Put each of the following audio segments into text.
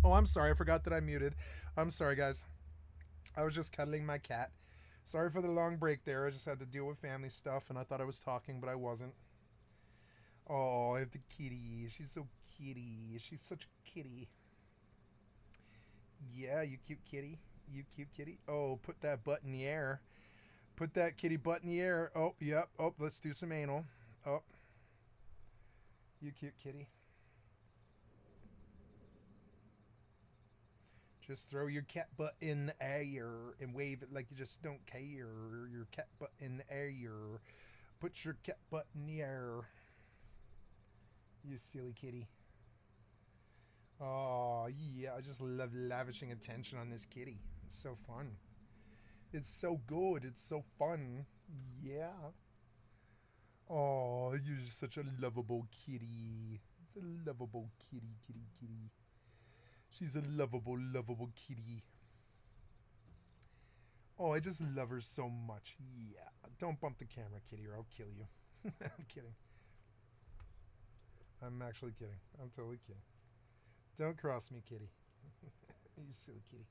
Oh, I'm sorry. I forgot that I muted. I'm sorry, guys. I was just cuddling my cat. Sorry for the long break there. I just had to deal with family stuff, and I thought I was talking, but I wasn't. Oh, I have the kitty. She's so kitty. She's such a kitty. Yeah, you cute kitty. You cute kitty. Oh, put that butt in the air. Put that kitty butt in the air. Oh, yep. Oh, let's do some anal. Oh, you cute kitty. Just throw your cat butt in the air and wave it like you just don't care. Your cat butt in the air. Put your cat butt in the air. You silly kitty. Oh, yeah. I just love lavishing attention on this kitty. It's so fun. It's so good. It's so fun. Yeah. Oh, you're just such a lovable kitty. It's a lovable kitty, kitty, kitty. She's a lovable, lovable kitty. Oh, I just love her so much. Yeah. Don't bump the camera, kitty, or I'll kill you. I'm kidding. I'm actually kidding. I'm totally kidding. Don't cross me, kitty. You silly kitty.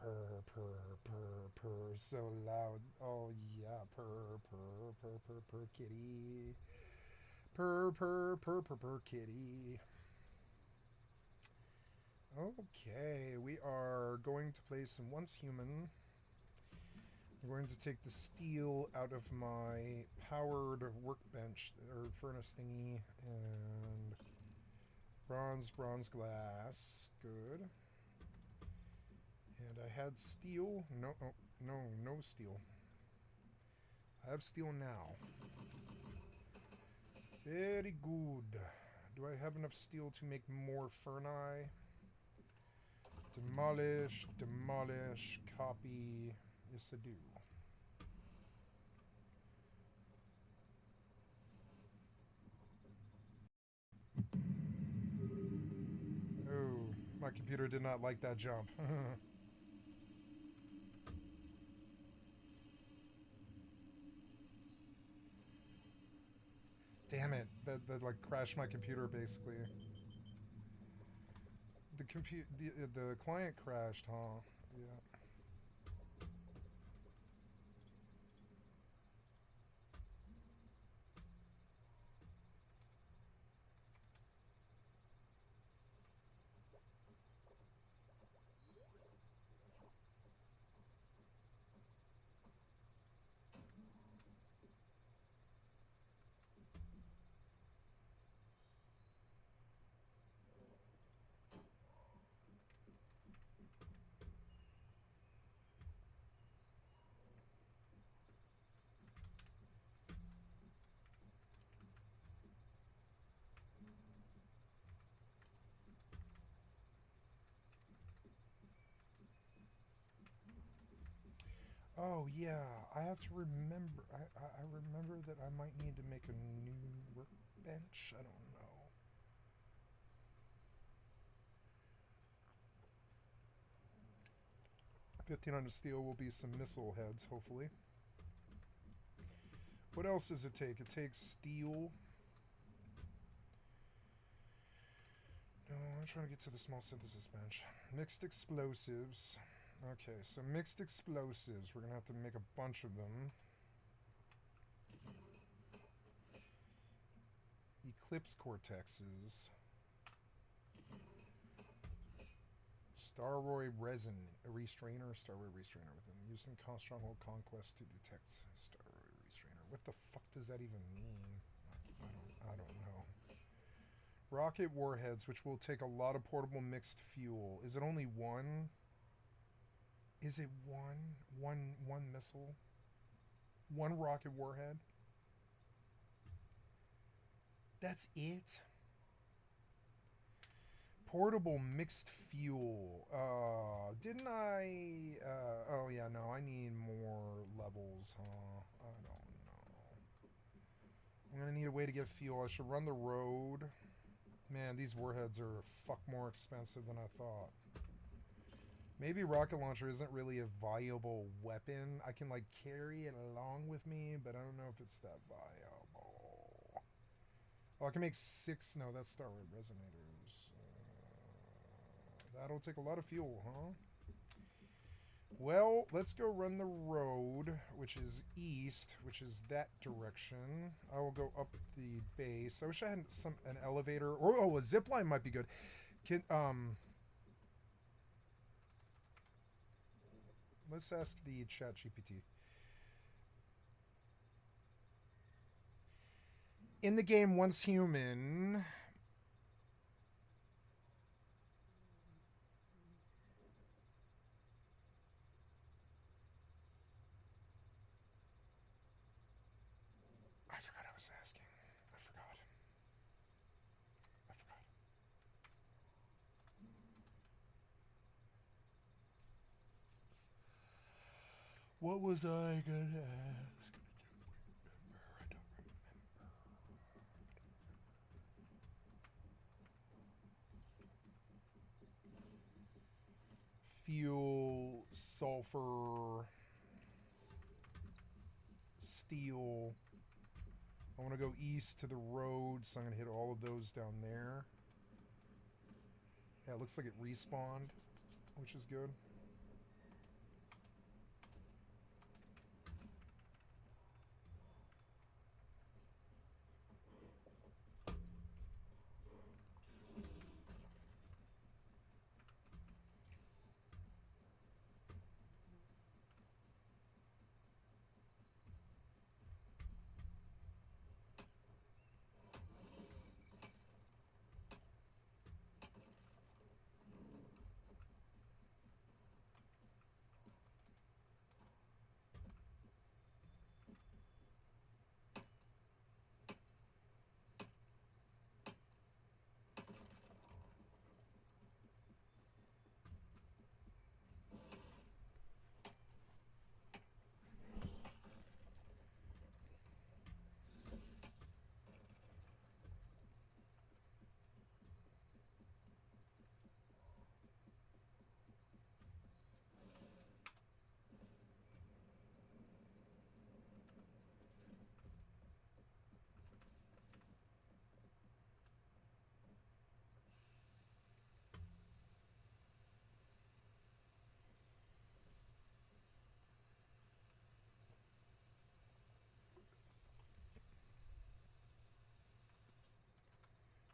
Purr, purr, purr, purr. So loud. Oh, yeah. Purr, purr, purr, purr, purr, kitty. Purr, purr, purr, purr, purr, kitty. Okay, we are going to play some Once Human. I'm going to take the steel out of my powered workbench or furnace thingy and bronze glass. Good. And I had steel. No, oh, no steel. I have steel now. Very good. Do I have enough steel to make more ferni? Demolish, demolish, copy. Yes, I do. Oh, my computer did not like that jump. Damn it! That like crashed my computer basically. The client crashed, huh? Yeah. Oh yeah, I have to remember. I remember that I might need to make a new workbench. I don't know. 1500 steel will be some missile heads, hopefully. What else does it take? It takes steel. No, I'm trying to get to the small synthesis bench. Mixed explosives. Okay, so mixed explosives. We're gonna have to make a bunch of them. Eclipse cortexes. Staroid resin, a restrainer, Staroid restrainer within used in stronghold conquest to detect Staroid restrainer. What the fuck does that even mean? I don't know. Rocket warheads, which will take a lot of portable mixed fuel. Is it only one? Is it one? One missile? One rocket warhead? That's it? Portable mixed fuel. Didn't I? Oh yeah, no. I need more levels, huh? I don't know. I'm gonna need a way to get fuel. I should run the road. Man, these warheads are fuck more expensive than I thought. Maybe rocket launcher isn't really a viable weapon. I can like carry it along with me, but I don't know if it's that viable. Oh, I can make 6. No, that's Starwood resonators. That'll take a lot of fuel, huh? Well, let's go run the road, which is east, which is that direction. I will go up the base. I wish I had an elevator, or a zip line might be good. Let's ask the chat GPT. In the game Once Human, I forgot I was asking. I forgot. What was I gonna ask? I don't remember. Fuel, sulfur, steel. I want to go east to the road, so I'm going to hit all of those down there. Yeah, it looks like it respawned, which is good.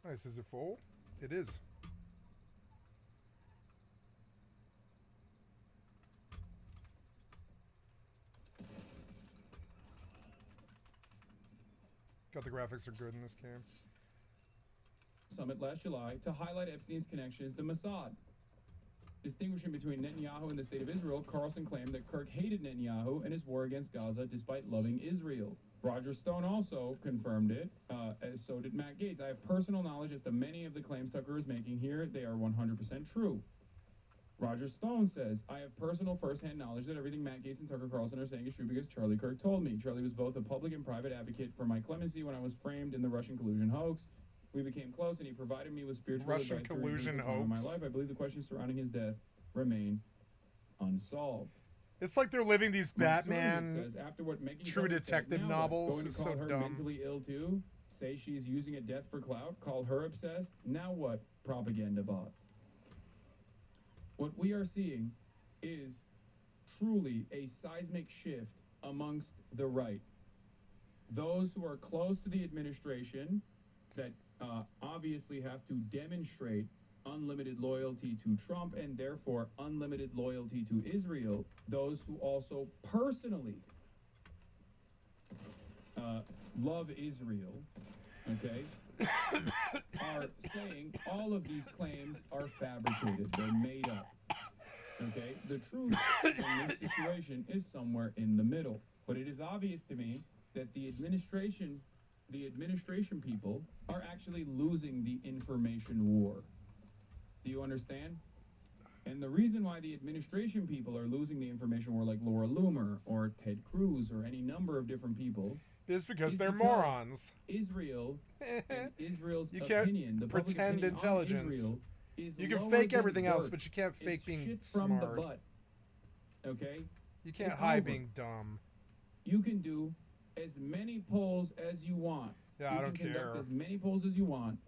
Nice. Is it full? It is. God, the graphics are good in this game. Summit last July to highlight Epstein's connections to Mossad. Distinguishing between Netanyahu and the State of Israel, Carlson claimed that Kirk hated Netanyahu and his war against Gaza despite loving Israel. Roger Stone also confirmed it, as so did Matt Gaetz. I have personal knowledge as to many of the claims Tucker is making here. They are 100% true. Roger Stone says, I have personal first-hand knowledge that everything Matt Gaetz and Tucker Carlson are saying is true because Charlie Kirk told me. Charlie was both a public and private advocate for my clemency when I was framed in the Russian collusion hoax. We became close, and he provided me with spiritual Russian advice collusion hoax. In my life. I believe the questions surrounding his death remain unsolved. It's like they're living these Batman says, after what True Detective said, novels. It's so her dumb. Mentally ill too. Say she's using a death for clout. Call her obsessed. Now what? Propaganda bots. What we are seeing is truly a seismic shift amongst the right. Those who are close to the administration that obviously have to demonstrate unlimited loyalty to Trump and therefore unlimited loyalty to Israel. Those who also personally love Israel, okay, are saying all of these claims are fabricated. They're made up. Okay, the truth in this situation is somewhere in the middle. But it is obvious to me that the administration people are actually losing the information war. Do you understand? And the reason why the administration people are losing the information war, like Laura Loomer or Ted Cruz or any number of different people, is because they're morons. Israel and Israel's you can't opinion, the pretend opinion intelligence. Israel is you can fake everything dirt. else, but you can't fake it's being shit smart. From the butt. Okay? You can't it's hide over. being dumb. You can do as many polls as you want. Yeah, you I don't can care. conduct as many polls as you want,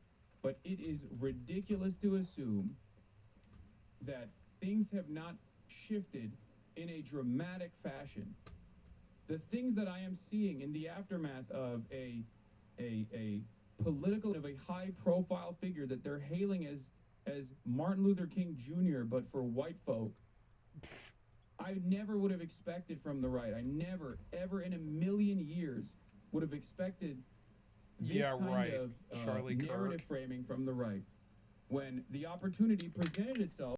but it is ridiculous to assume that things have not shifted in a dramatic fashion. The things that I am seeing in the aftermath of a political of a high profile figure that they're hailing as Martin Luther King Jr. but for white folk, I never would have expected from the right. I never, ever in a million years would have expected this kind of narrative framing from the right. When the opportunity presented itself.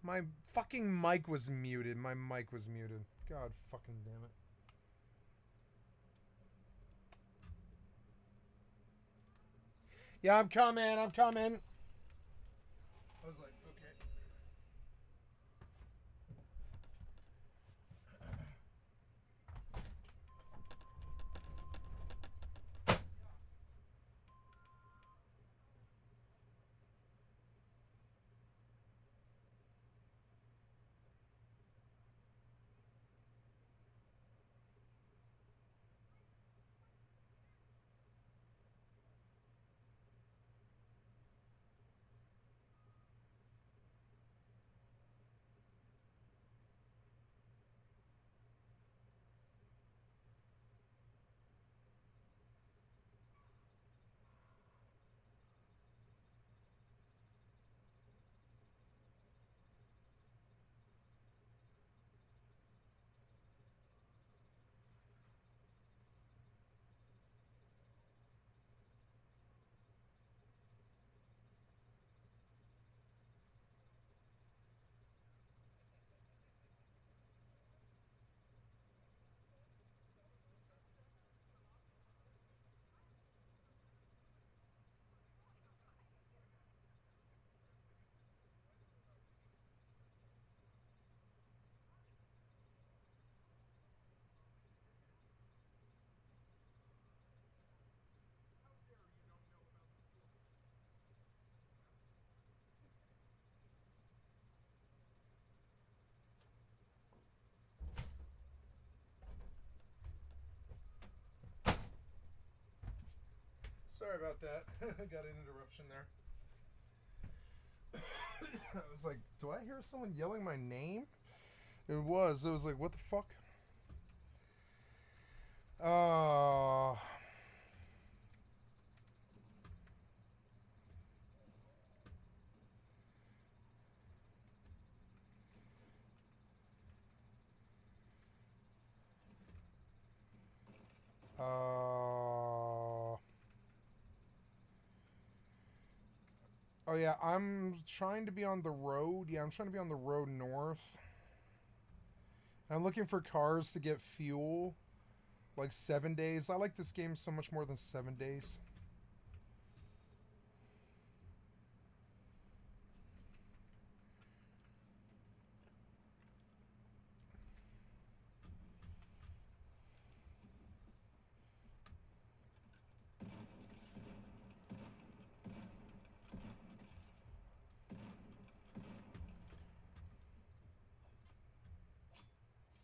My fucking mic was muted. My mic was muted. God fucking damn it. Yeah, I'm coming. I'm coming. I was like, okay. Sorry about that. Got an interruption there. I was like, do I hear someone yelling my name? It was. It was like, what the fuck? Uh... Oh yeah, I'm trying to be on the road. Yeah, I'm trying to be on the road north. I'm looking for cars to get fuel. Like 7 days. I like this game so much more than 7 days.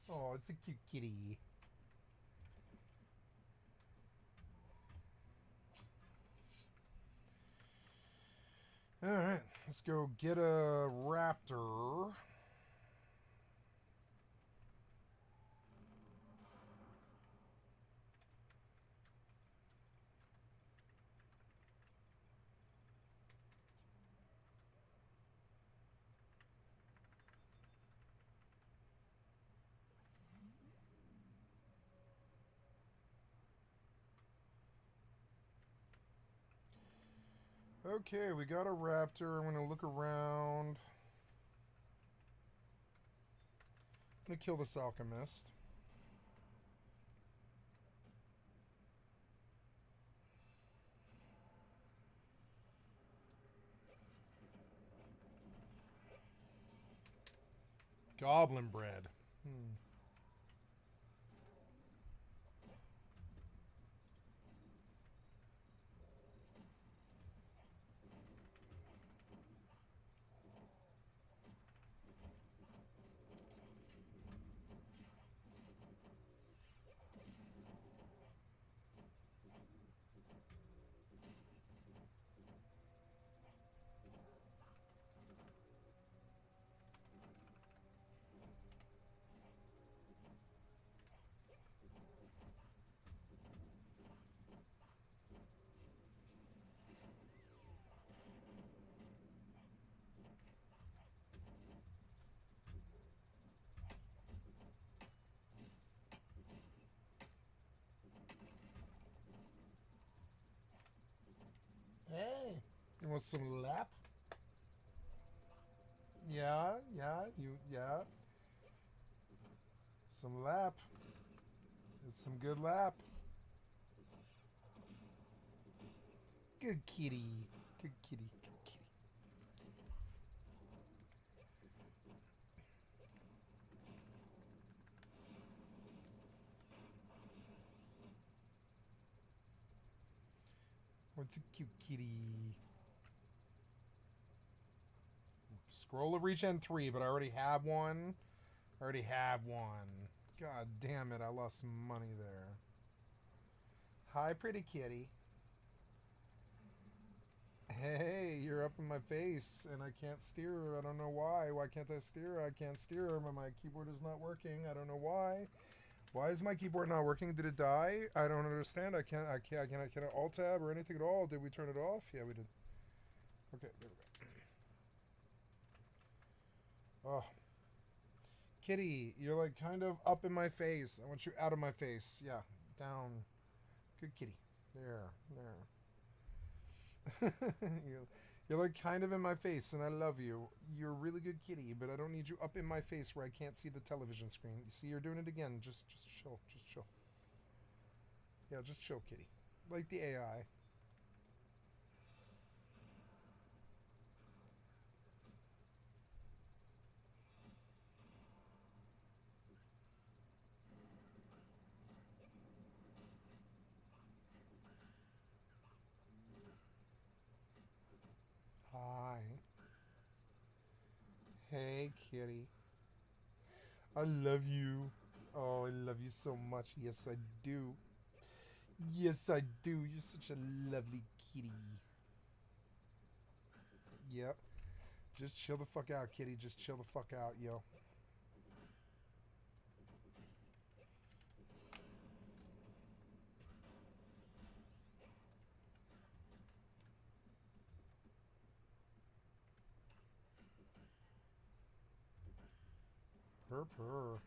Oh, it's a cute kitty. Alright, let's go get a raptor. Okay, we got a raptor. I'm going to look around. I'm going to kill this alchemist. Goblin bread. Hey, you want some lap? Yeah, yeah. Some lap. It's some good lap. Good kitty. Good kitty. Good kitty. What's a cute kitty? Scroll of reach N3, but I already have one. God damn it, I lost some money there. Hi, pretty kitty. Hey, you're up in my face, and I can't steer. I don't know why. Why can't I steer? I can't steer. My keyboard is not working. I don't know why. Why is my keyboard not working? Did it die? I don't understand. I can't alt tab or anything at all. Did we turn it off? Yeah, we did. Okay, there we go. Oh. Kitty, you're like kind of up in my face. I want you out of my face. Yeah, down. Good kitty. There. You're like kind of in my face, and I love you. You're a really good kitty, but I don't need you up in my face where I can't see the television screen. You see, you're doing it again. Just chill. Just chill. Yeah, just chill, kitty. Like the AI. Hi. Hey, kitty. I love you. Oh, I love you so much. Yes, I do. Yes, I do. You're such a lovely kitty. Yep. Just chill the fuck out, kitty. Just chill the fuck out, yo. Purr, purr.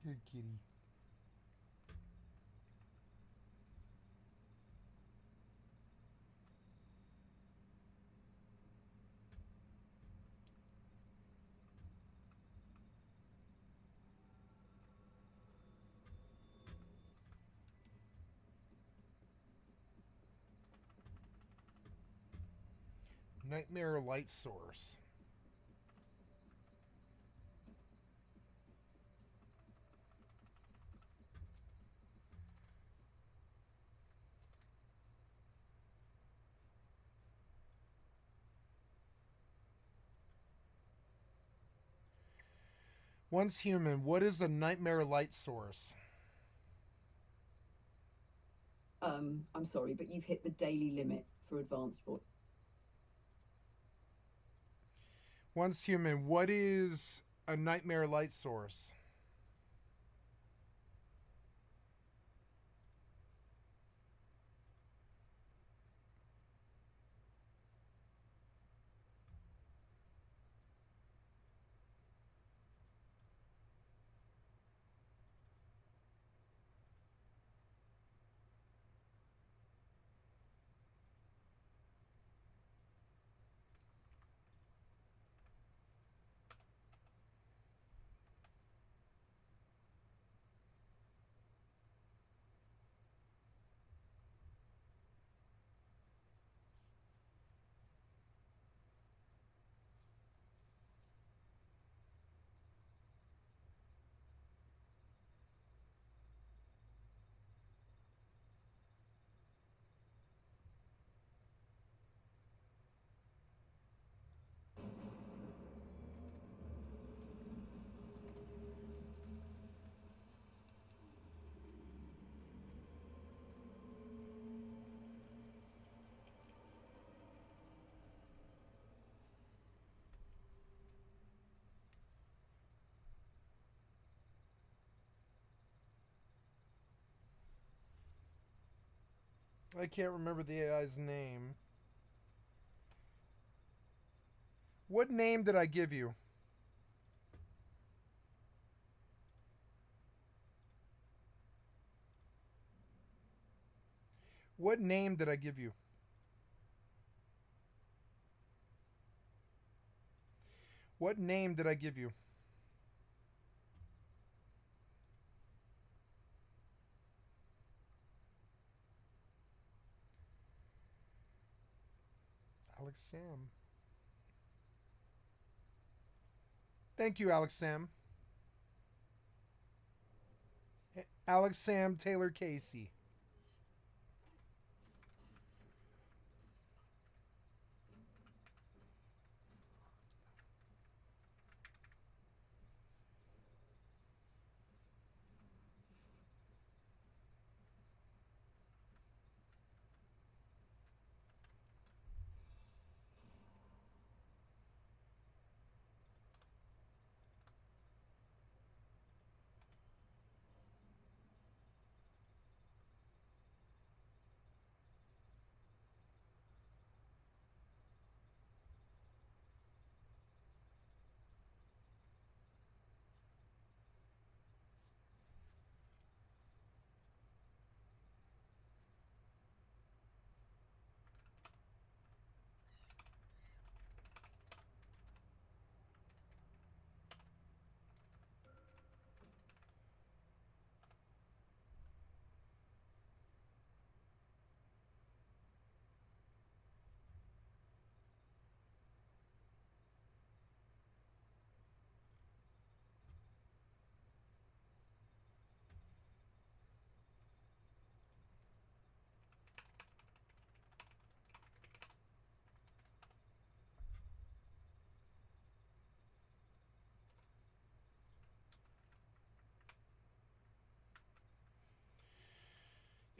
Good kitty. Nightmare light source. Once human, what is a nightmare light source? I'm sorry, but you've hit the daily limit for advanced voice. Once human, what is a nightmare light source? I can't remember the AI's name. What name did I give you? What name did I give you? What name did I give you? Alex Sam. Thank you, Alex Sam. Alex Sam Taylor Casey.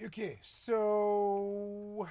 Okay, so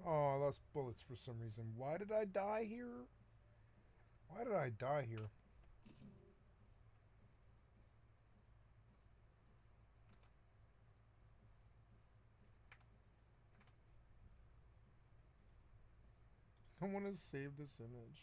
Oh, I lost bullets for some reason. Why did I die here? Why did I die here? I want to save this image.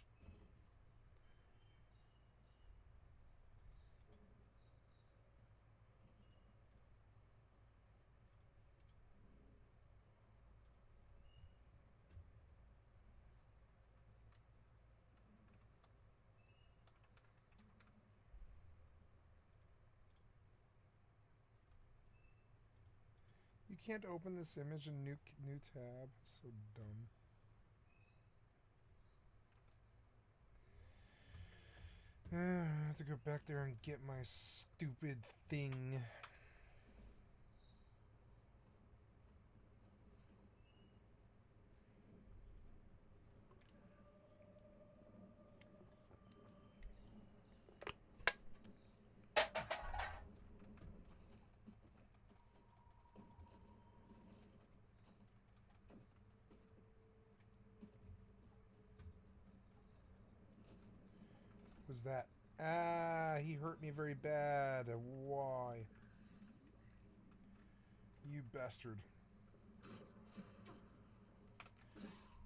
You can't open this image in new tab. It's so dumb. I have to go back there and get my stupid thing. Was that? Ah, he hurt me very bad. Why? You bastard.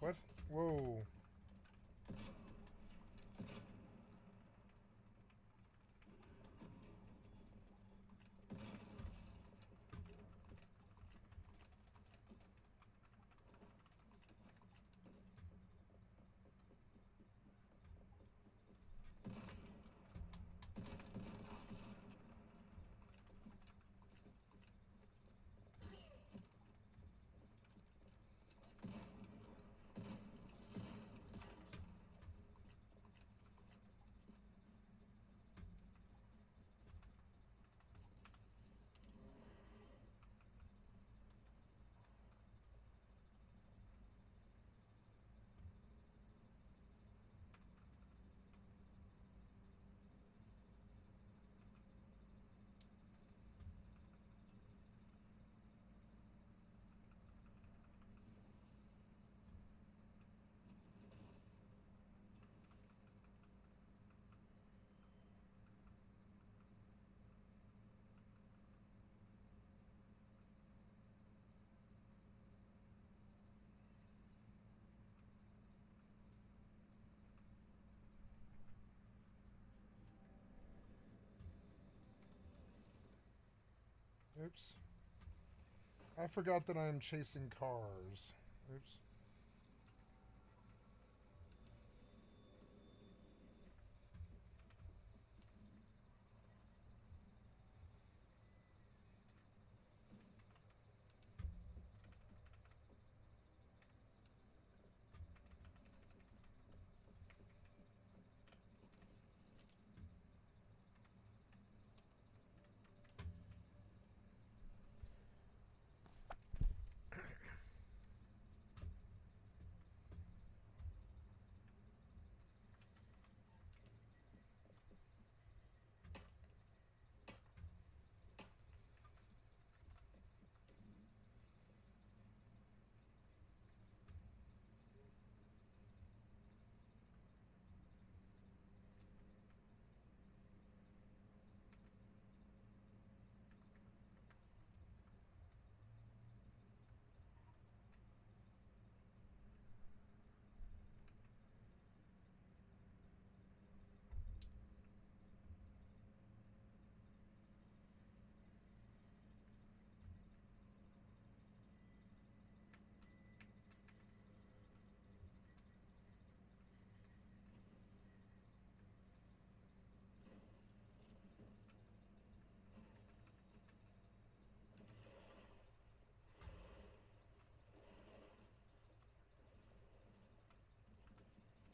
What? Whoa. Oops. I forgot that I'm chasing cars. Oops.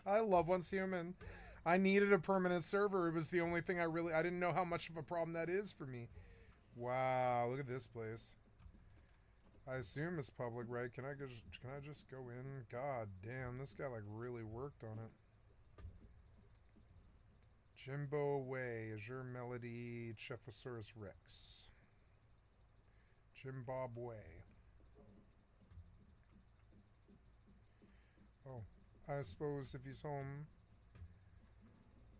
I love Once Human. I needed a permanent server. It was the only thing I didn't know how much of a problem that is for me. Wow, look at this place. I assume it's public, right? Can I just go in? God damn, this guy like really worked on it. Jimbo Way, Azure Melody, Chefosaurus Rex. Jimbabwe. I suppose if he's home,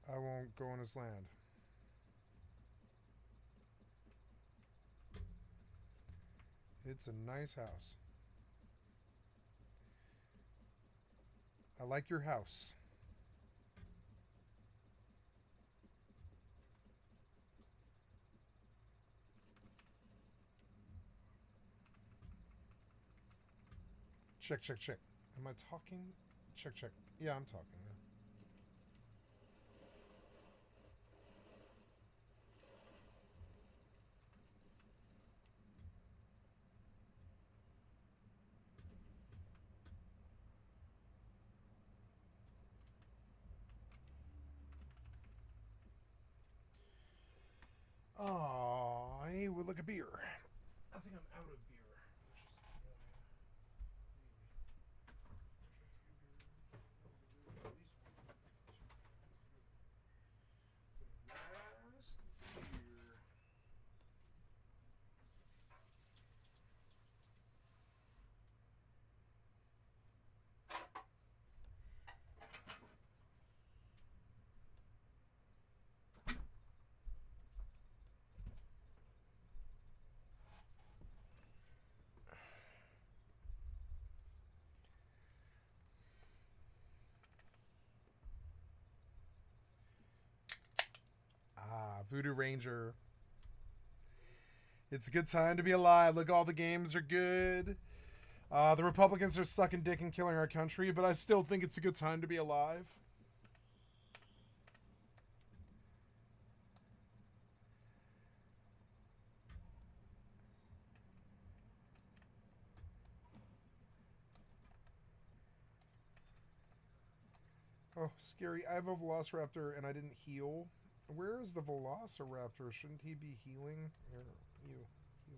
I won't go on his land. It's a nice house. I like your house. Check, check, check. Am I talking? Check, check. Yeah, I'm talking. Yeah. Oh, I would like a beer. I think I'm out of beer. Voodoo Ranger. It's a good time to be alive. Look, all the games are good. The Republicans are sucking dick and killing our country, but I still think it's a good time to be alive. Oh, scary. I have a Velociraptor and I didn't heal. Where is the Velociraptor? Shouldn't he be healing? Here, you. Heal.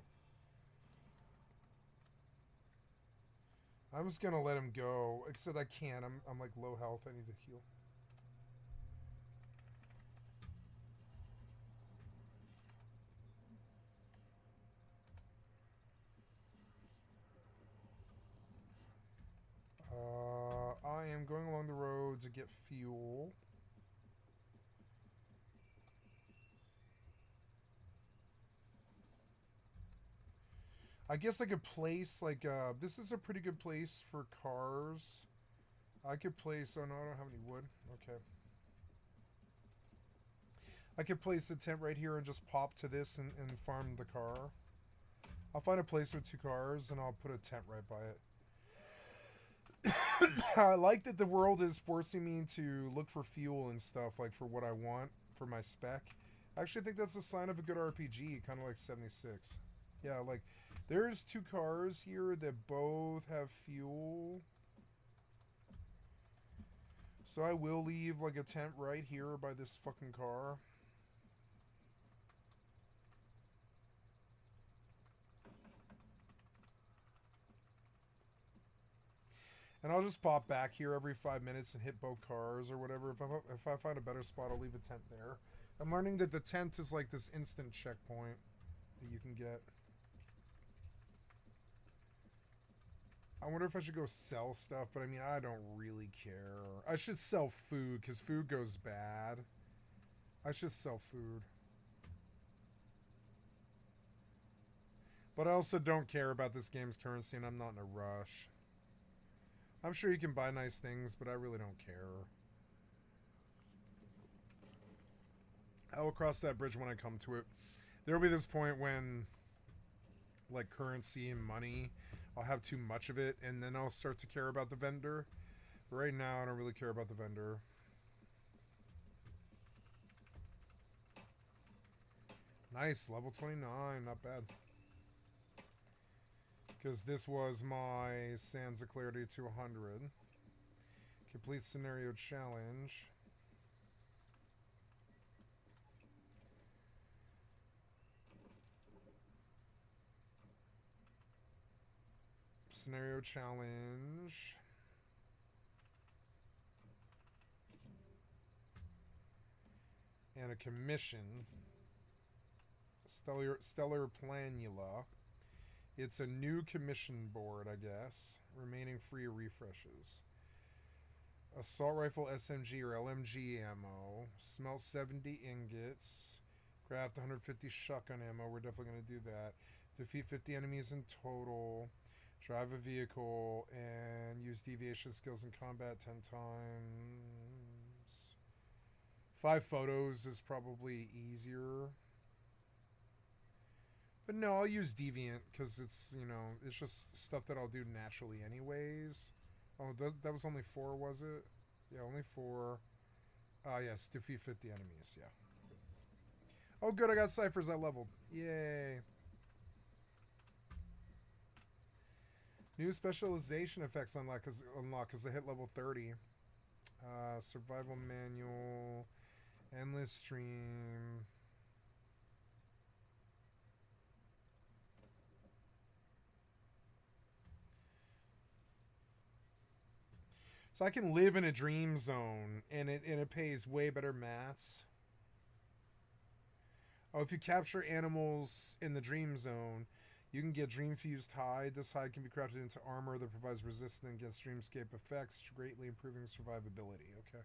I'm just gonna let him go. Except I can't. I'm like low health. I need to heal. I am going along the road to get fuel. I guess I could place, like, this is a pretty good place for cars. I could place, oh no, I don't have any wood. Okay. I could place a tent right here and just pop to this and farm the car. I'll find a place with 2 cars and I'll put a tent right by it. I like that the world is forcing me to look for fuel and stuff, like for what I want, for my spec. I actually think that's a sign of a good RPG, kind of like 76. Yeah, like, there's 2 cars here that both have fuel. So I will leave, like, a tent right here by this fucking car. And I'll just pop back here every 5 minutes and hit both cars or whatever. If I find a better spot, I'll leave a tent there. I'm learning that the tent is like this instant checkpoint that you can get. I wonder if I should go sell stuff, but I mean, I don't really care. I should sell food, because food goes bad. I should sell food. But I also don't care about this game's currency, and I'm not in a rush. I'm sure you can buy nice things, but I really don't care. I will cross that bridge when I come to it. There'll be this point when, like, currency and money, I'll have too much of it, and then I'll start to care about the vendor. But right now, I don't really care about the vendor. Nice, level 29, not bad. Because this was my Sands of Clarity to 100. Complete scenario challenge. Scenario challenge. And a commission. Stellar Planula. It's a new commission board, I guess. Remaining free refreshes. Assault rifle, SMG, or LMG ammo. Smelt 70 ingots. Craft 150 shotgun ammo. We're definitely going to do that. Defeat 50 enemies in total. Drive a vehicle. And use deviation skills in combat 10 times. 5 photos is probably easier. But no, I'll use deviant because it's, you know, it's just stuff that I'll do naturally anyways. Oh, that was only 4, was it? Yeah, only 4. Yes, defeat 50 enemies, yeah. Oh, good, I got ciphers I leveled. Yay. New specialization effects unlock because I hit level 30. Survival manual. Endless stream. So I can live in a dream zone, and it pays way better mats. Oh, if you capture animals in the dream zone, you can get dream-fused hide. This hide can be crafted into armor that provides resistance against dreamscape effects, greatly improving survivability. Okay.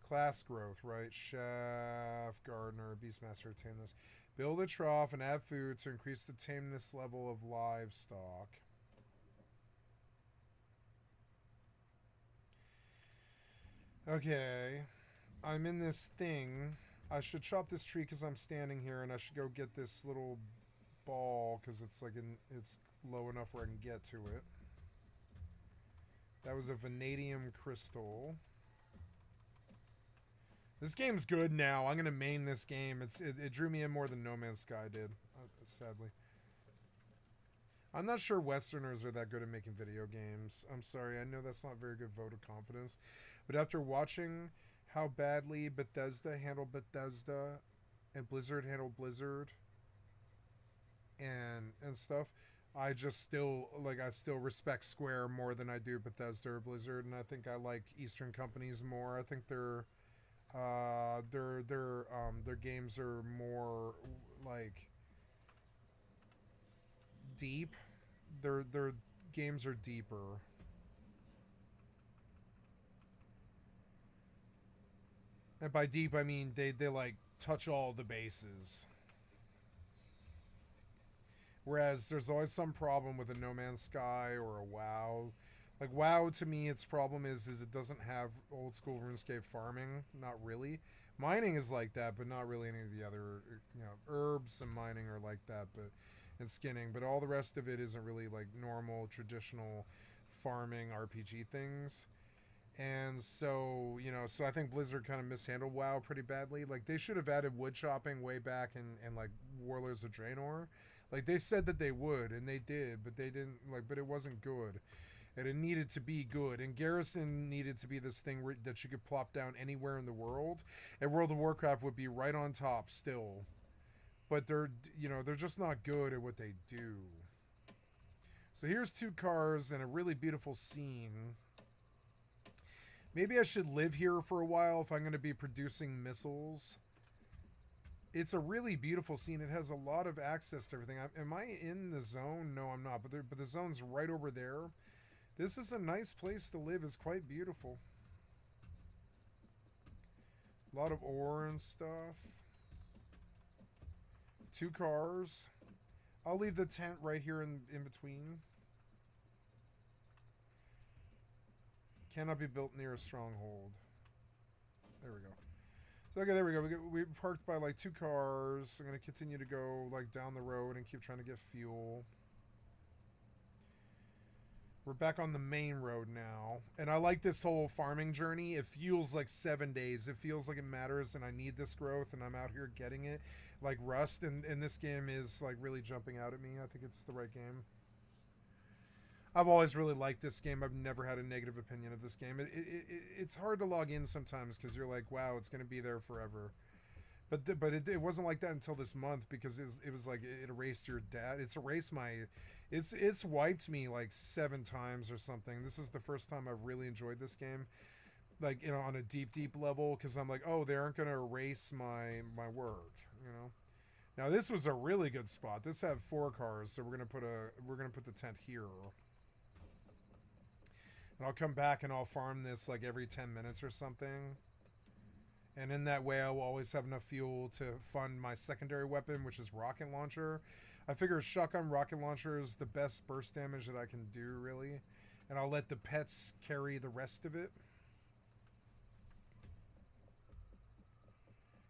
Class growth, right? Chef, gardener, beastmaster, attain this. Build a trough and add food to increase the tameness level of livestock. Okay. I'm in this thing. I should chop this tree because I'm standing here, and I should go get this little ball because it's like it's low enough where I can get to it. That was a vanadium crystal. This game's good now. I'm gonna main this game. It drew me in more than No Man's Sky did, sadly. I'm not sure Westerners are that good at making video games. I'm sorry. I know that's not a very good vote of confidence, but after watching how badly Bethesda handled Bethesda and Blizzard handled Blizzard and stuff, I just still I still respect Square more than I do Bethesda or Blizzard, and I think I like Eastern companies more. I think their games are more like deep. Their games are deeper. And by deep, I mean they like touch all the bases. Whereas there's always some problem with a No Man's Sky or a WoW. Like WoW, to me, its problem is it doesn't have old school RuneScape farming. Not really. Mining is like that, but not really any of the other, you know, herbs and mining are like that, but and skinning. But all the rest of it isn't really like normal, traditional farming RPG things. And so, you know, so I think Blizzard kind of mishandled WoW pretty badly. Like, they should have added wood chopping way back in like, Warlords of Draenor. Like, they said that they would, and they did, but they didn't, like, but it wasn't good. And it needed to be good. And Garrison needed to be this thing that you could plop down anywhere in the world. And World of Warcraft would be right on top still. But they're, you know, they're just not good at what they do. So here's 2 cars and a really beautiful scene. Maybe I should live here for a while if I'm going to be producing missiles. It's a really beautiful scene. It has a lot of access to everything. Am I in the zone? No, I'm not. But the zone's right over there. This is a nice place to live. It's quite beautiful. A lot of ore and stuff. 2 cars. I'll leave the tent right here in between. Cannot be built near a stronghold. There we go. So, okay, there we go. We parked by like 2 cars. I'm going to continue to go like down the road and keep trying to get fuel. We're back on the main road now. And I like this whole farming journey. It feels like 7 days. It feels like it matters and I need this growth and I'm out here getting it. Like Rust and this game is like really jumping out at me. I think it's the right game. I've always really liked this game. I've never had a negative opinion of this game. It's hard to log in sometimes because you're like, wow, it's going to be there forever. But it wasn't like that until this month because it was like it erased your data. It's erased my... It's wiped me like 7 times or something. This is the first time I've really enjoyed this game. Like, you know, on a deep level because I'm like, oh, they aren't going to erase my work, you know? Now, this was a really good spot. This had 4 cars, so we're going to put the tent here. And I'll come back and I'll farm this like every 10 minutes or something. And in that way, I will always have enough fuel to fund my secondary weapon, which is rocket launcher. I figure shotgun rocket launcher is the best burst damage that I can do, really. And I'll let the pets carry the rest of it.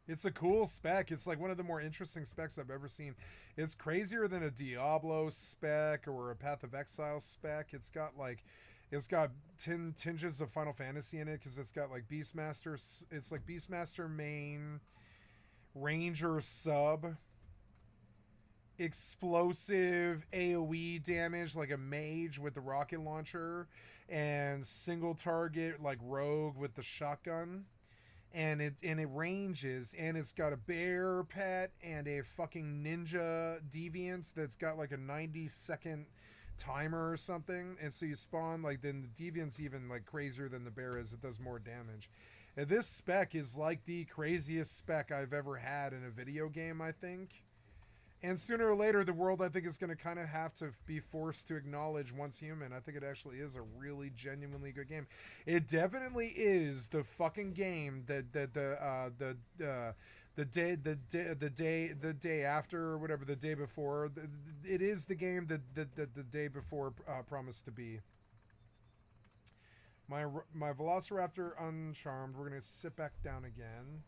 It's a cool spec. It's like one of the more interesting specs I've ever seen. It's crazier than a Diablo spec or a Path of Exile spec. It's got tinges of Final Fantasy in it because it's got like Beastmaster. It's like Beastmaster main, Ranger sub, explosive AoE damage like a mage with the rocket launcher, and single target like rogue with the shotgun. And it ranges, and it's got a bear pet and a fucking ninja deviant that's got like a 90-second timer or something. And so you spawn, like, then the deviant's even like crazier than the bear is. It does more damage. And this spec is like the craziest spec I've ever had in a video game, I think. And sooner or later, the world, I think, is going to kind of have to be forced to acknowledge Once Human. I think it actually is a really genuinely good game. It definitely is the fucking game that the day after, or whatever, the day before. It is the game that the day before promised to be. My Velociraptor uncharmed. We're going to sit back down again.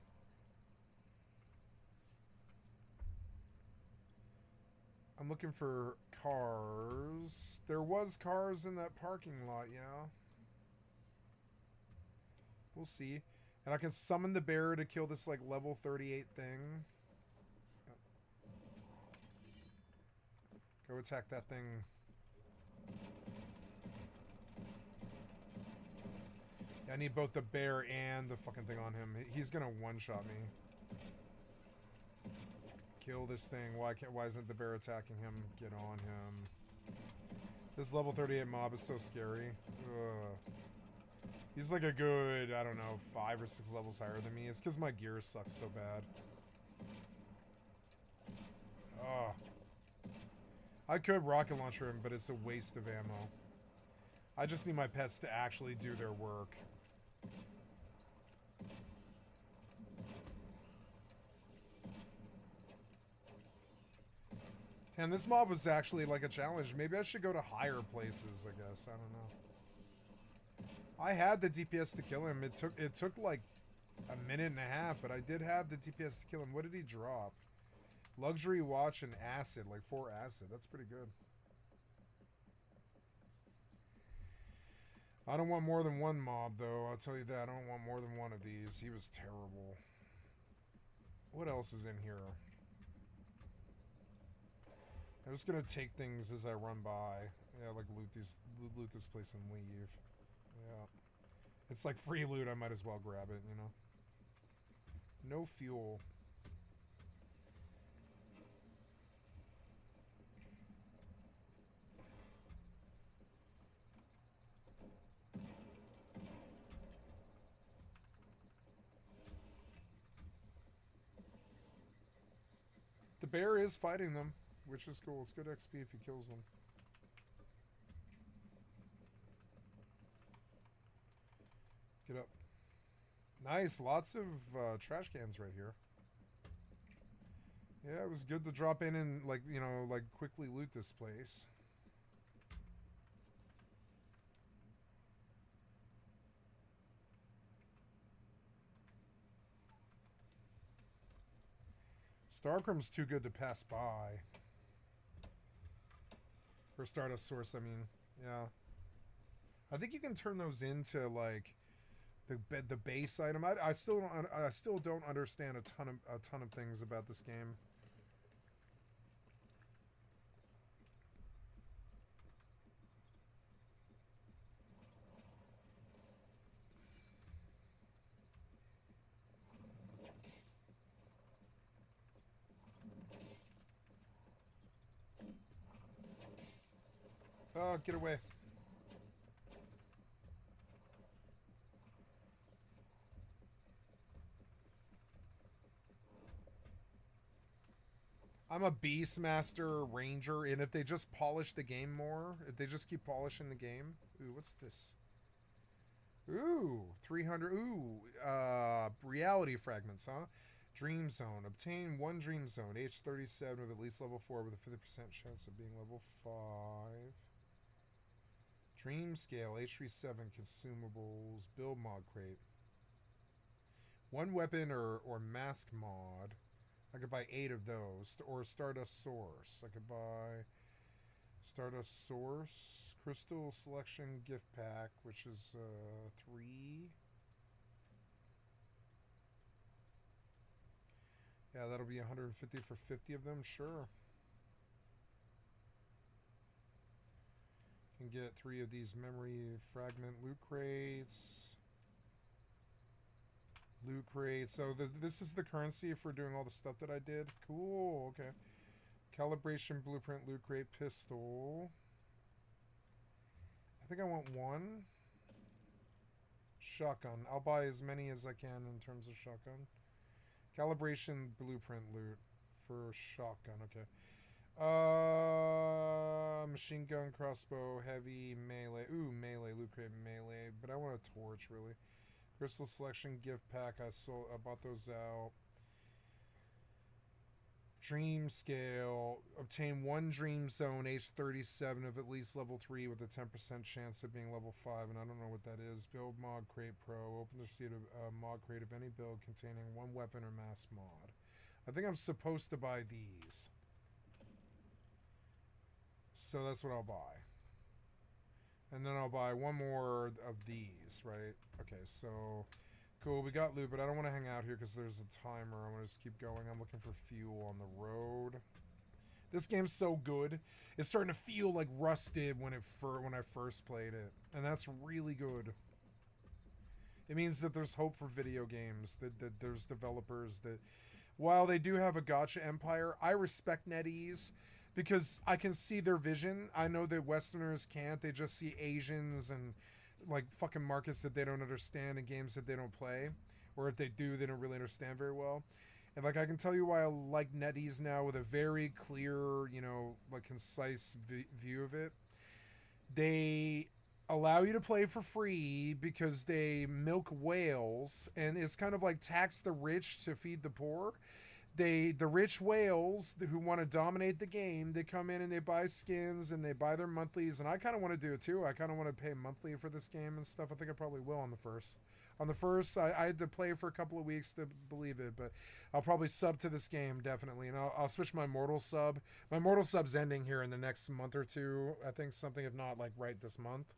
I'm looking for cars. There was cars in that parking lot, yeah. We'll see. And I can summon the bear to kill this, like, level 38 thing. Go attack that thing. Yeah, I need both the bear and the fucking thing on him. He's gonna one-shot me. Kill this thing. Why isn't the bear attacking him? Get on him. This level 38 mob is so scary. Ugh. He's like a good, I don't know, 5 or 6 levels higher than me. It's because my gear sucks so bad. Ugh. I could rocket launcher him, but it's a waste of ammo. I just need my pets to actually do their work. And this mob was actually like a challenge. Maybe I should go to higher places, I guess. I don't know. I had the DPS to kill him. It took like a minute and a half, but I did have the DPS to kill him. What did he drop? Luxury watch and acid, like 4 acid. That's pretty good. I don't want more than one mob, though. I'll tell you that. I don't want more than one of these. He was terrible. What else is in here? I'm just gonna take things as I run by. Yeah, like loot this place and leave. Yeah. It's like free loot, I might as well grab it, you know? No fuel. The bear is fighting them, which is cool. It's good XP if he kills them. Get up. Nice. Lots of trash cans right here. Yeah, it was good to drop in and, like, you know, like, quickly loot this place. Starcrum's too good to pass by. Or Stardust Source, I mean. Yeah. I think you can turn those into, like, the base item. I still don't understand a ton of things about this game. Oh, get away. I'm a Beastmaster Ranger, and if they just polish the game more, if they just keep polishing the game... Ooh, what's this? Ooh, 300. Ooh, reality fragments, huh? Dream Zone. Obtain one Dream Zone, age 37 of at least level 4 with a 50% chance of being level 5. Dream Scale, H37 consumables, build mod crate. One weapon or mask mod. I could buy 8 of those. Or Stardust Source. I could buy Stardust Source, Crystal Selection Gift Pack, which is 3. Yeah, that'll be 150 for 50 of them, sure. Can get 3 of these memory fragment loot crates. Loot crates. So this is the currency for doing all the stuff that I did. Cool, okay. Calibration blueprint loot crate pistol. I think I want 1. Shotgun. I'll buy as many as I can in terms of shotgun. Calibration blueprint loot for shotgun, okay. Machine gun, crossbow, heavy, melee. Ooh, melee, loot crate, melee. But I want a torch, really. Crystal selection, gift pack. I bought those out. Dream scale. Obtain one dream zone, age 37 of at least level 3 with a 10% chance of being level 5. And I don't know what that is. Build mod crate pro. Open the receipt of mod crate of any build containing one weapon or mass mod. I think I'm supposed to buy these. So that's what I'll buy. And then I'll buy one more of these, right? Okay, so cool. We got loot, but I don't want to hang out here because there's a timer. I want to just keep going. I'm looking for fuel on the road. This game's so good. It's starting to feel like rusted when I first played it, and that's really good. It means that there's hope for video games. That there's developers that, while they do have a gacha empire, I respect NetEase. Because I can see their vision. I know that Westerners can't. They just see Asians and like fucking markets that they don't understand and games that they don't play. Or if they do, they don't really understand very well. And like I can tell you why I like NetEase now with a very clear, you know, like concise view of it. They allow you to play for free because they milk whales, and it's kind of like tax the rich to feed the poor. The rich whales who want to dominate the game, they come in and they buy skins and they buy their monthlies, and I kind of want to do it too. I kind of want to pay monthly for this game and stuff. I think I probably will on the first. On the first, I had to play for a couple of weeks to believe it, but I'll probably sub to this game, definitely, and I'll switch my Mortal sub. My Mortal sub's ending here in the next month or two. I think something, if not like right this month.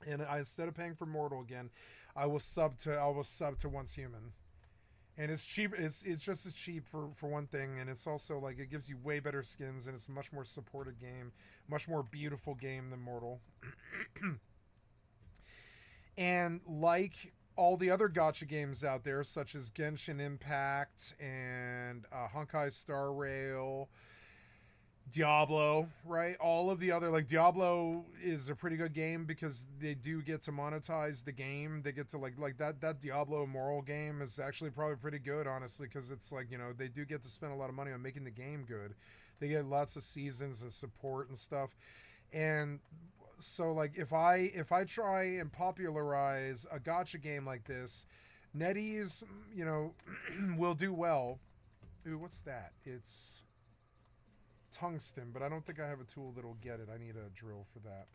And instead of paying for Mortal again, I will sub to Once Human. And it's cheap. It's just as cheap for one thing, and it's also like it gives you way better skins, and it's a much more supported game, much more beautiful game than Mortal. And like all the other gacha games out there, such as Genshin Impact and Honkai Star Rail, Diablo, right? All of the other, like Diablo is a pretty good game because they do get to monetize the game. They get to like that Diablo Moral game is actually probably pretty good, honestly, because it's like, you know, they do get to spend a lot of money on making the game good. They get lots of seasons and support and stuff. And so like if I try and popularize a gacha game like this, NetEase, you know, will do well. Ooh, what's that? It's tungsten, but I don't think I have a tool that'll get it. I need a drill for that.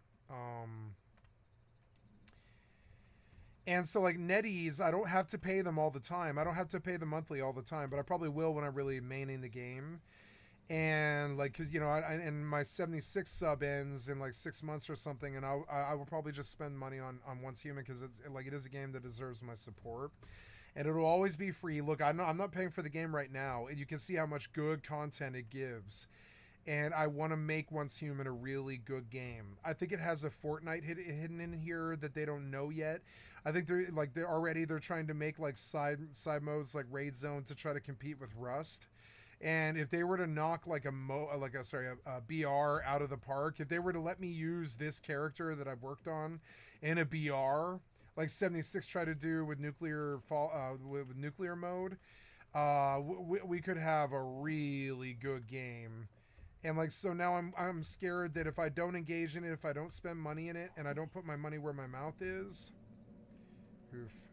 And so like NetEase, I don't have to pay them all the time. I don't have to pay them monthly all the time, but I probably will when I'm really maining the game. And like, cause you know, and my 76 sub ends in like 6 months or something, and I will probably just spend money on Once Human because it's like it is a game that deserves my support. And it'll always be free. Look, I'm not paying for the game right now, and you can see how much good content it gives. And I want to make Once Human a really good game. I think it has a Fortnite hidden in here that they don't know yet. I think they're trying to make like side modes like Raid Zone to try to compete with Rust. And if they were to knock like a BR out of the park, if they were to let me use this character that I've worked on in a BR, like 76 tried to do with nuclear mode, we could have a really good game. And like, so now I'm scared that if I don't engage in it, if I don't spend money in it, and I don't put my money where my mouth is, Oof.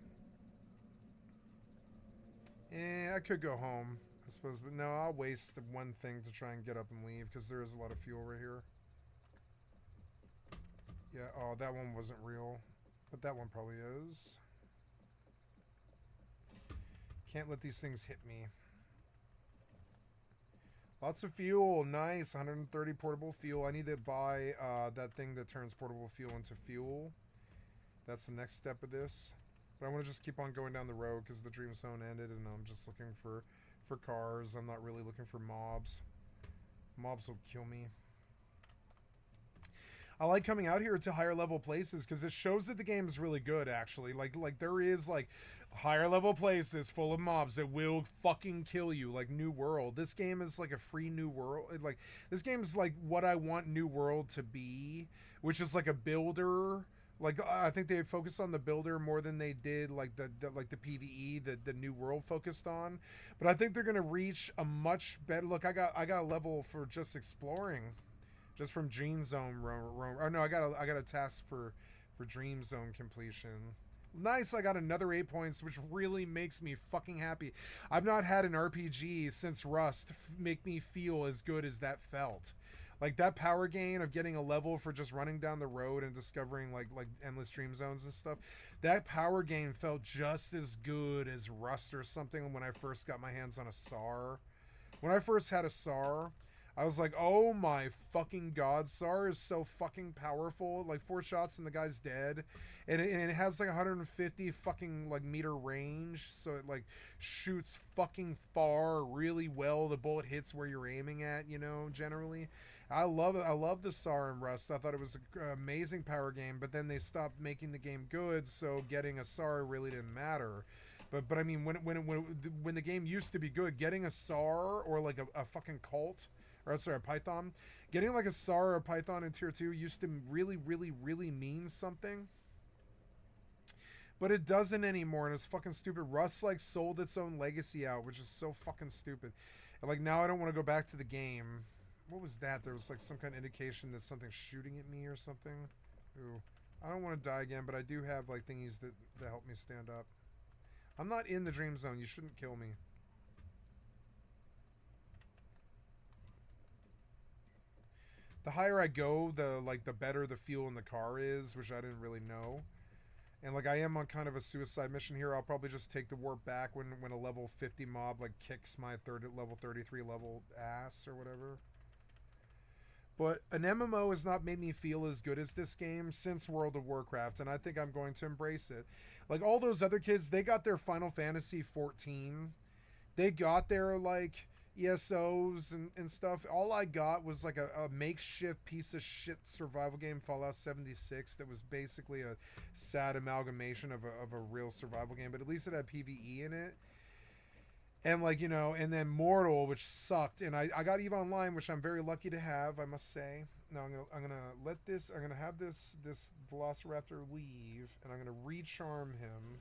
I could go home, I suppose, but no, I'll waste the one thing to try and get up and leave because there is a lot of fuel right here. Yeah, oh, that one wasn't real, but that one probably is. Can't let these things hit me. Lots of fuel, nice, 130 portable fuel. I need to buy that thing that turns portable fuel into fuel. That's the next step of this. But I want to just keep on going down the road because the Dream Zone ended and I'm just looking for cars. I'm not really looking for mobs. Mobs will kill me. I like coming out here to higher level places because it shows that the game is really good, actually. Like there is like higher level places full of mobs that will fucking kill you, like New World. This game is like a free New World. Like this game is like what I want New World to be, which is like a builder. Like I think they focused on the builder more than they did like the PvE that the New World focused on. But I think they're gonna reach a much better. Look, I got a level for just exploring. Just from Dream Zone or no, I got a task for Dream Zone completion. Nice, I got another 8 points, which really makes me fucking happy. I've not had an RPG since Rust make me feel as good as that felt. Like that power gain of getting a level for just running down the road and discovering like endless dream zones and stuff. That power gain felt just as good as Rust or something when I first got my hands on a SAR. When I first had a SAR, I was like, oh my fucking god, SAR is so fucking powerful. Like 4 shots and the guy's dead. And it has like 150 fucking like meter range. So it like shoots fucking far really well. The bullet hits where you're aiming at, you know, generally. I love it. I love the SAR in Rust. I thought it was an amazing power game, but then they stopped making the game good, so getting a SAR really didn't matter. But I mean, when the game used to be good, getting a SAR or like a fucking cult, or sorry, a Python, getting like a SAR or a Python in tier 2 used to really, really, really mean something. But it doesn't anymore, and it's fucking stupid. Rust like sold its own legacy out, which is so fucking stupid. And like now I don't want to go back to the game. What was that? There was like some kind of indication that something's shooting at me or something. Ooh, I don't want to die again, but I do have like thingies that help me stand up. I'm not in the dream zone. You shouldn't kill me. The higher I go, the better the fuel in the car is, which I didn't really know. And like I am on kind of a suicide mission here. I'll probably just take the warp back when a level 50 mob like kicks my level 33 level ass or whatever. But an MMO has not made me feel as good as this game since World of Warcraft, and I think I'm going to embrace it. Like all those other kids, they got their Final Fantasy 14. They got their like ESOs and stuff. All I got was like a makeshift piece of shit survival game, Fallout 76, that was basically a sad amalgamation of a real survival game, but at least it had PvE in it. And like, you know, and then Mortal, which sucked, and I got EVE Online, which I'm very lucky to have, I must say. Now I'm gonna have this Velociraptor leave, and I'm gonna recharm him.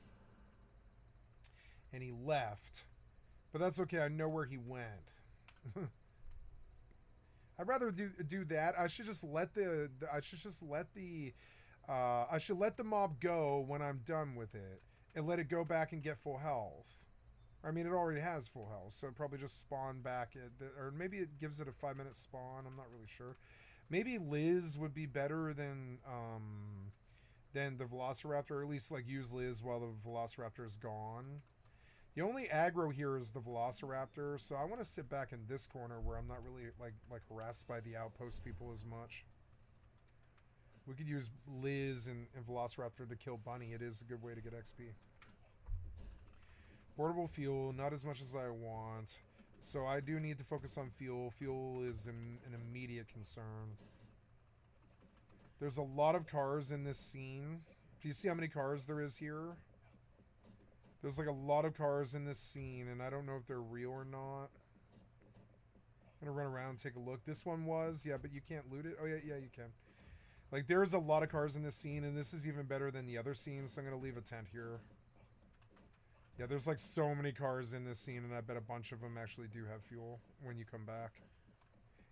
And he left. But that's okay, I know where he went. I'd rather do that. I should let the mob go when I'm done with it and let it go back and get full health. I mean, it already has full health, so it'd probably just spawn back or maybe it gives it a 5-minute spawn. I'm not really sure. Maybe Liz would be better than the Velociraptor, or at least like use Liz while the Velociraptor is gone. The only aggro here is the Velociraptor, so I want to sit back in this corner where I'm not really like harassed by the outpost people as much. We could use Liz and Velociraptor to kill Bunny. It is a good way to get XP. Portable fuel, not as much as I want. So I do need to focus on fuel. Fuel is an immediate concern. There's a lot of cars in this scene. Do you see how many cars there is here? There's like a lot of cars in this scene, and I don't know if they're real or not. I'm gonna run around and take a look. This one was, yeah, but you can't loot it. Oh yeah, you can. Like there's a lot of cars in this scene, and this is even better than the other scenes, so I'm gonna leave a tent here. Yeah, there's like so many cars in this scene, and I bet a bunch of them actually do have fuel when you come back.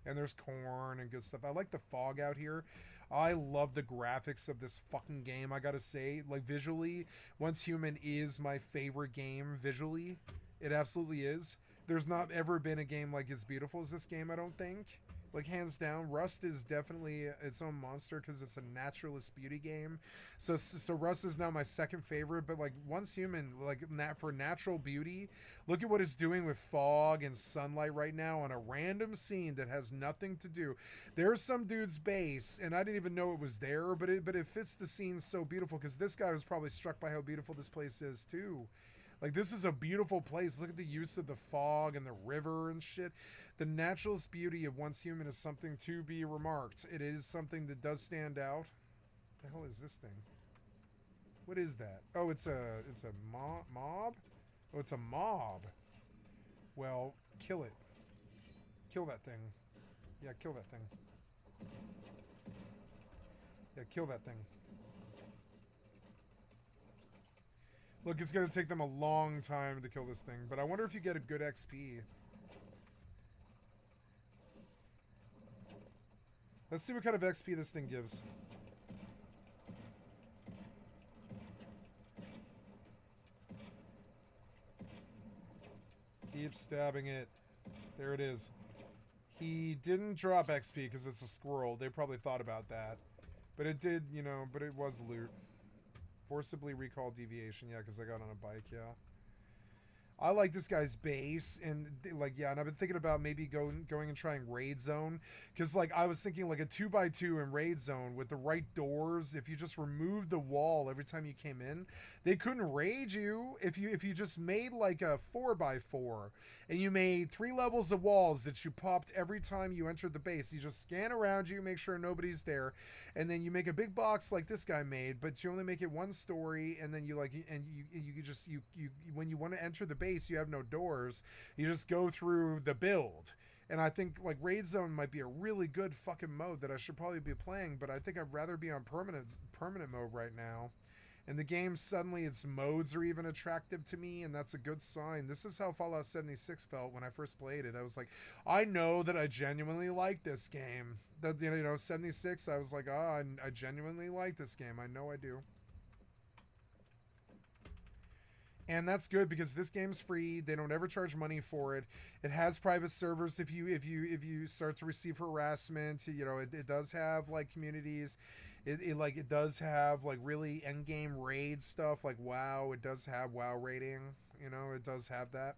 And there's corn and good stuff. I like the fog out here. I love the graphics of this fucking game, I gotta say. Like, visually, Once Human is my favorite game visually. It absolutely is. There's not ever been a game like as beautiful as this game, I don't think. Like, hands down. Rust is definitely its own monster because it's a naturalist beauty game. So Rust is now my second favorite, but like Once Human, like for natural beauty, look at what it's doing with fog and sunlight right now on a random scene that has nothing to do. There's some dude's base, and I didn't even know it was there, but it fits the scene so beautiful because this guy was probably struck by how beautiful this place is too. Like, this is a beautiful place. Look at the use of the fog and the river and shit. The naturalist beauty of Once Human is something to be remarked. It is something that does stand out. The hell is this thing? What is that? Oh, it's a mob? Oh, it's a mob. Well, kill it. Kill that thing. Yeah, kill that thing. Yeah, kill that thing. Look, it's going to take them a long time to kill this thing, but I wonder if you get a good XP. Let's see what kind of XP this thing gives. Keep stabbing it. There it is. He didn't drop XP because it's a squirrel. They probably thought about that. But it did, you know, but it was loot. Forcibly recall deviation, yeah, because I got on a bike, yeah. I like this guy's base, and like, yeah, and I've been thinking about maybe going and trying Raid Zone, because like I was thinking like a 2x2 in Raid Zone with the right doors. If you just removed the wall every time you came in, they couldn't raid you. If you just made like a 4x4 and you made 3 levels of walls that you popped every time you entered the base, you just scan around you, make sure nobody's there, and then you make a big box like this guy made, but you only make it 1 story, and then you like, and you just you when you want to enter the base, you have no doors, you just go through the build. And I think like Raid Zone might be a really good fucking mode that I should probably be playing, but I think I'd rather be on permanent mode right now. And the game, suddenly its modes are even attractive to me, and that's a good sign. This is how Fallout 76 felt when I first played it. I was like, I know that I genuinely like this game. That, you know, 76, I was like, I genuinely like this game. I know I do. And that's good because this game's free. They don't ever charge money for it. It has private servers if you start to receive harassment. You know, it does have like communities. It does have like really end game raid stuff like WoW. It does have WoW rating. You know, it does have that.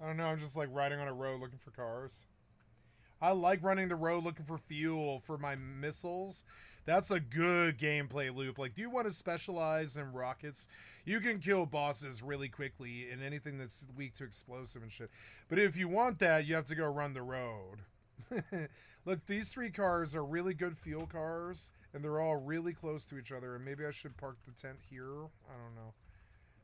I don't know, I'm just like riding on a road looking for cars. I like running the road looking for fuel for my missiles. That's a good gameplay loop. Like, do you want to specialize in rockets? You can kill bosses really quickly in anything that's weak to explosive and shit. But if you want that, you have to go run the road. Look, these 3 cars are really good fuel cars, and they're all really close to each other, and maybe I should park the tent here. I don't know.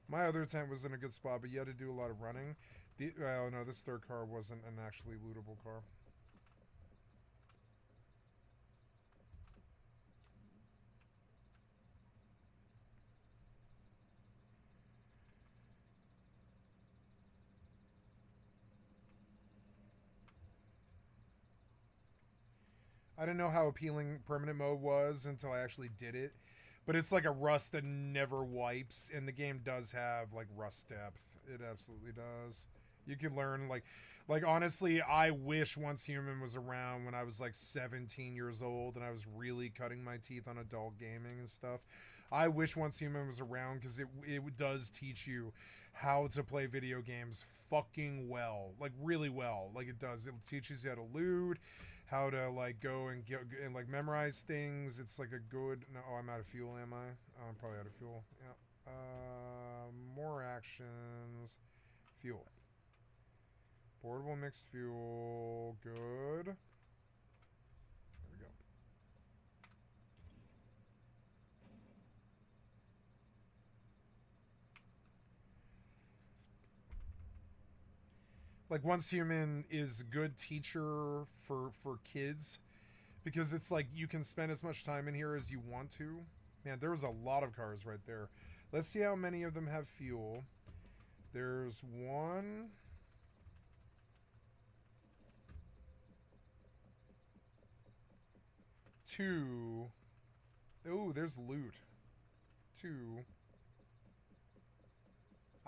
My other tent was in a good spot, but you had to do a lot of running. Oh no, this 3rd car wasn't an actually lootable car. I didn't know how appealing permanent mode was until I actually did it. But it's like a rust that never wipes, and the game does have like rust depth. It absolutely does. You can learn like honestly, I wish Once Human was around when I was like 17 years old and I was really cutting my teeth on adult gaming and stuff. I wish Once Human was around because it does teach you how to play video games fucking well, like really well. Like it does. It teaches you how to loot, how to like go and get and like memorize things. It's like a good. No, oh, I'm out of fuel. Am I? Oh, I'm probably out of fuel. Yeah. More actions. Fuel. Portable mixed fuel. Good. There we go. Like Once Human is a good teacher for kids because it's like you can spend as much time in here as you want to. Man, there was a lot of cars right there. Let's see how many of them have fuel. There's 1, 2. Oh, there's loot. 2.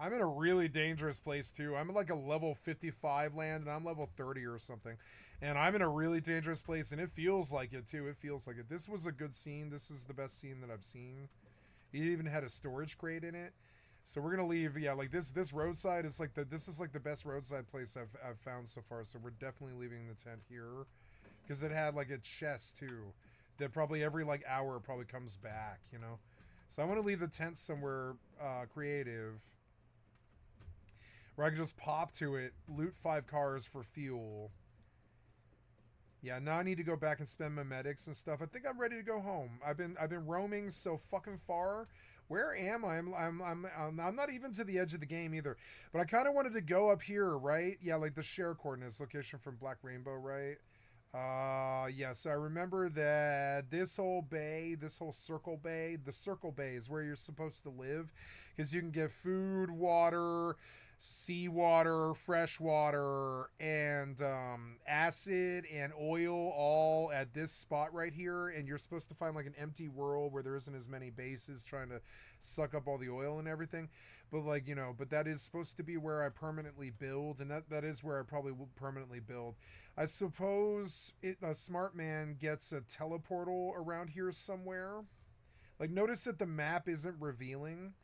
I'm in a really dangerous place too. I'm at like a level 55 land and I'm level 30 or something. And I'm in a really dangerous place and it feels like it too. It feels like it. This was a good scene. This was the best scene that I've seen. It even had a storage crate in it. So we're gonna leave. Yeah, like this roadside is like this is like the best roadside place I've found so far. So we're definitely leaving the tent here because it had like a chest too that probably every like hour probably comes back, you know. So I want to leave the tent somewhere creative where I can just pop to it, loot 5 cars for fuel. Yeah, now I need to go back and spend my medics and stuff. I think I'm ready to go home. I've been roaming so fucking far. Where am I? I'm not even to the edge of the game either. But I kind of wanted to go up here, right? Yeah, like the share coordinates location from Black Rainbow, right? Yeah, so I remember that this whole bay, this whole circle bay, the circle bay is where you're supposed to live because you can get food, water, seawater, fresh water, and acid and oil all at this spot right here. And you're supposed to find like an empty world where there isn't as many bases trying to suck up all the oil and everything. But like, you know, but that is supposed to be where I permanently build, and that is where I probably will permanently build. I suppose a smart man gets a teleportal around here somewhere. Like, notice that the map isn't revealing.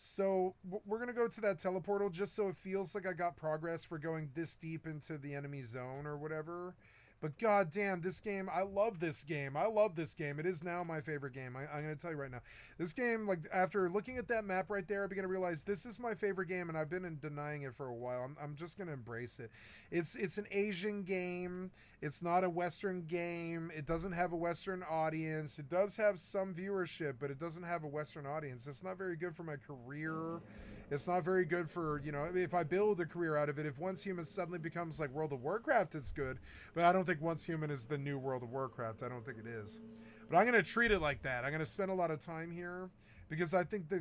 So we're going to go to that teleportal just so it feels like I got progress for going this deep into the enemy zone or whatever. But goddamn, this game, I love this game. I love this game. It is now my favorite game. I'm going to tell you right now. This game, like, after looking at that map right there, I began to realize this is my favorite game, and I've been denying it for a while. I'm just going to embrace it. It's an Asian game. It's not a Western game. It doesn't have a Western audience. It does have some viewership, but it doesn't have a Western audience. It's not very good for my career. It's not very good for, you know, if I build a career out of it. If Once Human suddenly becomes like World of Warcraft, it's good. But I don't think Once Human is the new World of Warcraft. I don't think it is. But I'm going to treat it like that. I'm going to spend a lot of time here because I think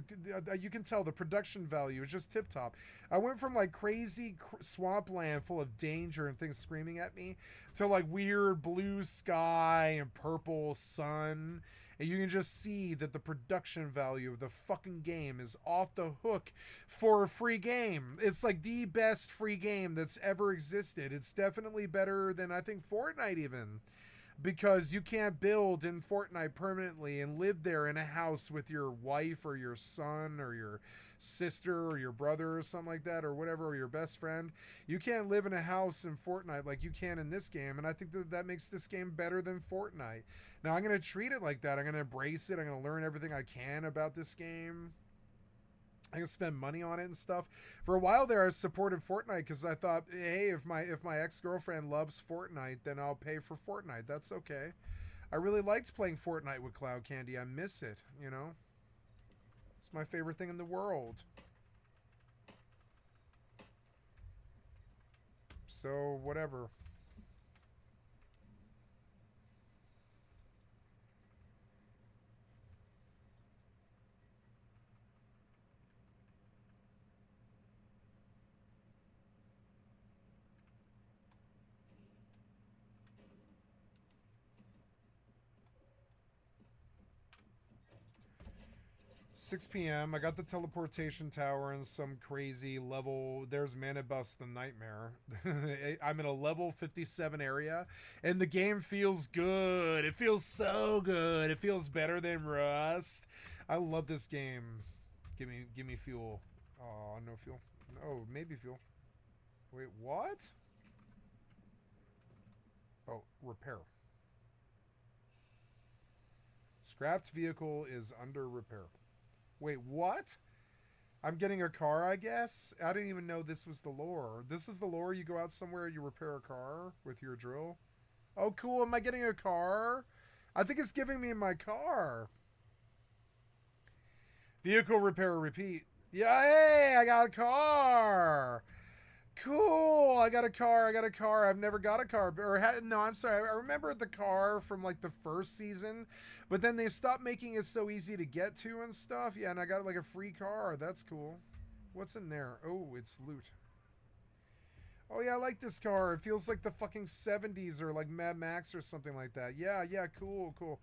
you can tell the production value is just tip top. I went from like crazy swampland full of danger and things screaming at me to like weird blue sky and purple sun. And you can just see that the production value of the fucking game is off the hook for a free game. It's like the best free game that's ever existed. It's definitely better than I think Fortnite even. Because you can't build in Fortnite permanently and live there in a house with your wife or your son or your sister or your brother or something like that or whatever, or your best friend. You can't live in a house in Fortnite like you can in this game, and I think that makes this game better than Fortnite. Now I'm going to treat it like that. I'm going to embrace it. I'm going to learn everything I can about this game. I can spend money on it and stuff. For a while there, I supported Fortnite because I thought, hey, if my ex-girlfriend loves Fortnite, then I'll pay for Fortnite. That's okay. I really liked playing Fortnite with Cloud Candy. I miss it, you know? It's my favorite thing in the world. So, whatever. $6 p.m. I got the teleportation tower and some crazy level. There's Manibus the Nightmare. I'm in a level 57 area, and the game feels good. It feels so good. It feels better than Rust. I love this game. Give me fuel. Oh, no fuel. Oh, maybe fuel. Wait, what? Oh, repair. Scrapped vehicle is under repair. Wait, what? I'm getting a car, I guess? I didn't even know this was the lore. This is the lore? You go out somewhere, you repair a car with your drill? Oh, cool. Am I getting a car? I think it's giving me my car. Vehicle repair, repeat. Yeah, hey, I got a car. Cool. I got a car. I've never got a car. No, I'm sorry. I remember the car from like the first season, but then they stopped making it so easy to get to and stuff. Yeah, and I got like a free car. That's cool. What's in there? Oh, it's loot. Oh, yeah, I like this car. It feels like the fucking 70s or like Mad Max or something like that. Yeah, cool. All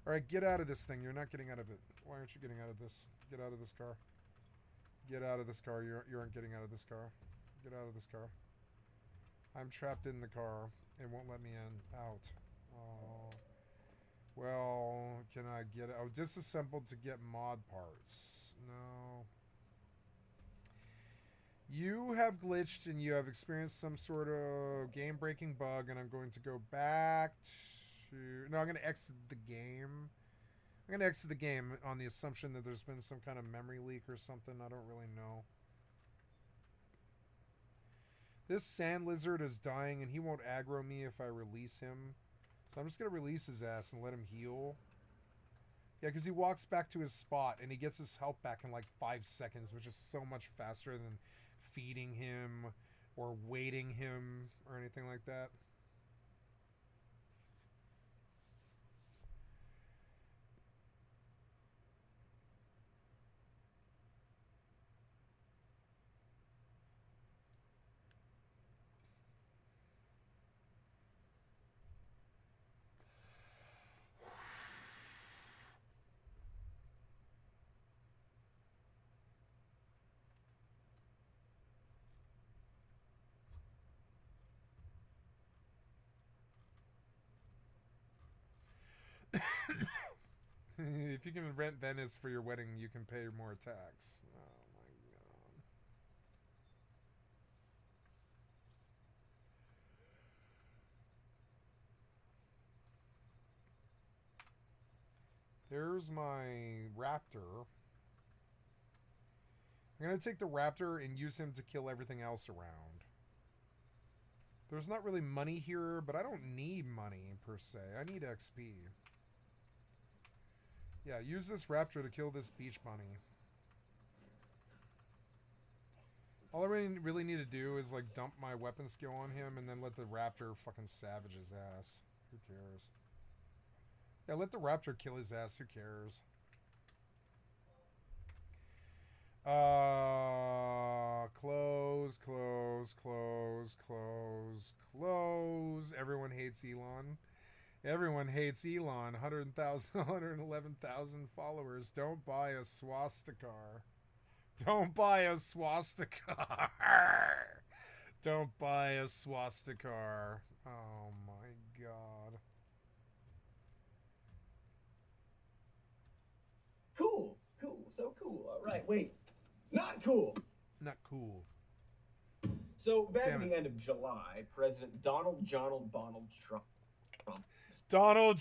right, get out of this thing. You're not getting out of it. Why aren't you getting out of this? Get out of this car. Get out of this car. You aren't getting out of this car. Get out of this car. I'm trapped in the car. It won't let me in. Out. Oh. Well, can I get it? Oh, disassembled to get mod parts. No. You have glitched and you have experienced some sort of game-breaking bug, and I'm going to go back to... No, I'm going to exit the game. I'm going to exit the game on the assumption that there's been some kind of memory leak or something. I don't really know. This sand lizard is dying, and he won't aggro me if I release him. So I'm just going to release his ass and let him heal. Yeah, because he walks back to his spot, and he gets his health back in like 5 seconds, which is so much faster than feeding him or waiting him or anything like that. If you can rent Venice for your wedding, you can pay more tax. Oh my god. There's my raptor. I'm going to take the raptor and use him to kill everything else around. There's not really money here, but I don't need money per se. I need XP. Yeah, use this raptor to kill this beach bunny. All I really need to do is like dump my weapon skill on him and then let the raptor fucking savage his ass. Who cares? Yeah, let the raptor kill his ass. Who cares? Close. Everyone hates Elon. Everyone hates Elon. 111,000 followers. Don't buy a swastika. Don't buy a swastika. Don't buy a swastika. Oh my god. Cool. So cool. All right, wait. Not cool. Not cool. So back at the end of July, President Donald Bonald Trump. Donald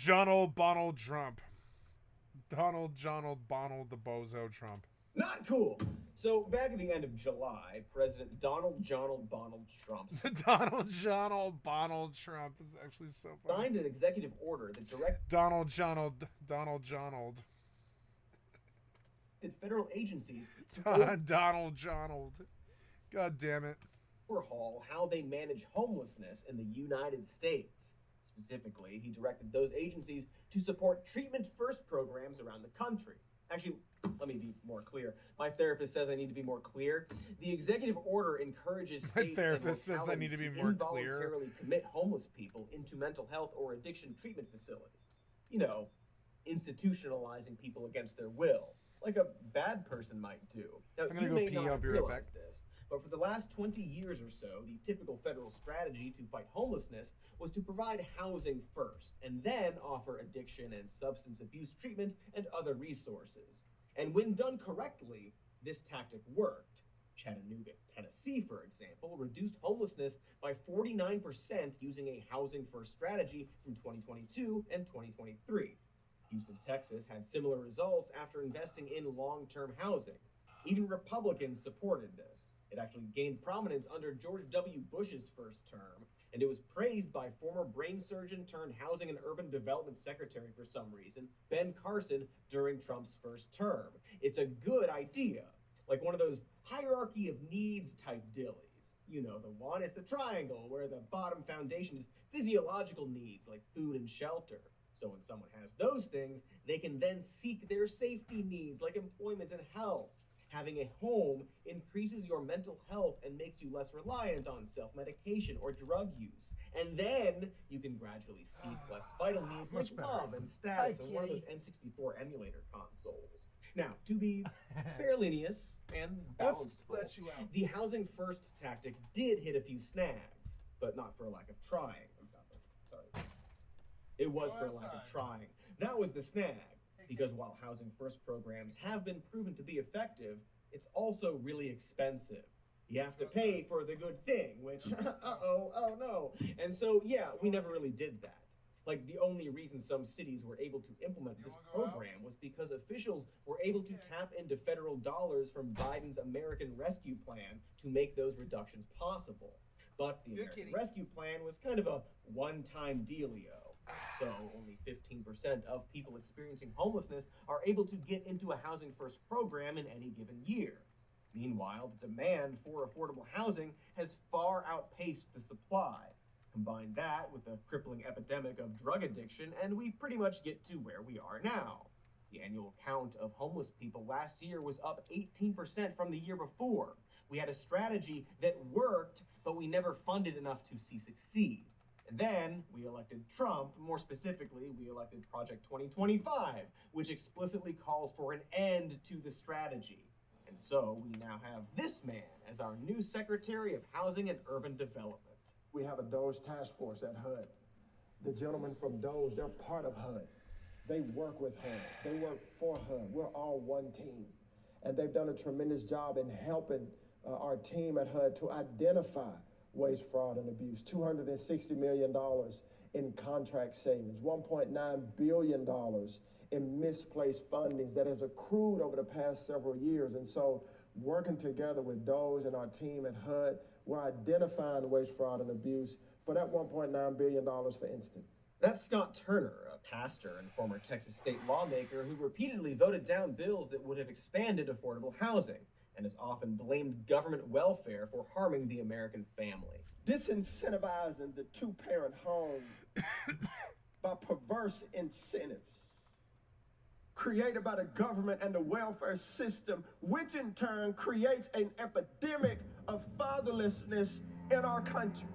Bonald Trump. Donald the bozo Trump. Not cool. So, back at the end of July, President Donald Trump Donald Trump is actually so funny. signed an executive order that directed Donald. federal agencies to Donald. God damn it. overhaul how they manage homelessness in the United States. Specifically, he directed those agencies to support treatment-first programs around the country. Actually, let me be more clear. My therapist says I need to be more clear. The executive order encourages states and localities to involuntarily commit homeless people into mental health or addiction treatment facilities. You know, institutionalizing people against their will, like a bad person might do. Now, I'm gonna you go may pee, not I'll be right realize back. this, but for the last 20 years or so, the typical federal strategy to fight homelessness was to provide housing first, and then offer addiction and substance abuse treatment and other resources. And when done correctly, this tactic worked. Chattanooga, Tennessee, for example, reduced homelessness by 49% using a housing first strategy from 2022 and 2023. Houston, Texas had similar results after investing in long-term housing. Even Republicans supported this. It actually gained prominence under George W. Bush's first term, and it was praised by former brain surgeon turned Housing and Urban Development Secretary for some reason, Ben Carson, during Trump's first term. It's a good idea, like one of those hierarchy of needs type dillies. You know the one, it's the triangle, where the bottom foundation is physiological needs like food and shelter. So when someone has those things, they can then seek their safety needs like employment and health. Having a home increases your mental health and makes you less reliant on self-medication or drug use. And then you can gradually seek less vital needs like love and status and one of those N64 emulator consoles. Now, to be fair lineous and balanced, the housing first tactic did hit a few snags, but not for a lack of trying. Sorry. It was for a lack of trying. That was the snag. Because while housing first programs have been proven to be effective, it's also really expensive. You have to pay for the good thing, which, oh no. And so, yeah, we never really did that. Like, the only reason some cities were able to implement this program was because officials were able to tap into federal dollars from Biden's American Rescue Plan to make those reductions possible. But the American Rescue Plan was kind of a one-time dealio. So only 15% of people experiencing homelessness are able to get into a housing first program in any given year. Meanwhile, the demand for affordable housing has far outpaced the supply. Combine that with the crippling epidemic of drug addiction, and we pretty much get to where we are now. The annual count of homeless people last year was up 18% from the year before. We had a strategy that worked, but we never funded enough to see succeed. And then we elected Trump. More specifically, we elected Project 2025, which explicitly calls for an end to the strategy. And so we now have this man as our new Secretary of Housing and Urban Development. We have a DOGE task force at HUD. The gentlemen from DOGE, they're part of HUD. They work with HUD. They work for HUD. We're all one team. And they've done a tremendous job in helping our team at HUD to identify waste, fraud, and abuse. $260 million in contract savings, $1.9 billion in misplaced fundings that has accrued over the past several years. And so working together with DOGE and our team at HUD, we're identifying waste, fraud, and abuse for that $1.9 billion, for instance. That's Scott Turner, a pastor and former Texas state lawmaker who repeatedly voted down bills that would have expanded affordable housing, and has often blamed government welfare for harming the American family. Disincentivizing the two-parent home by perverse incentives created by the government and the welfare system, which in turn creates an epidemic of fatherlessness in our country.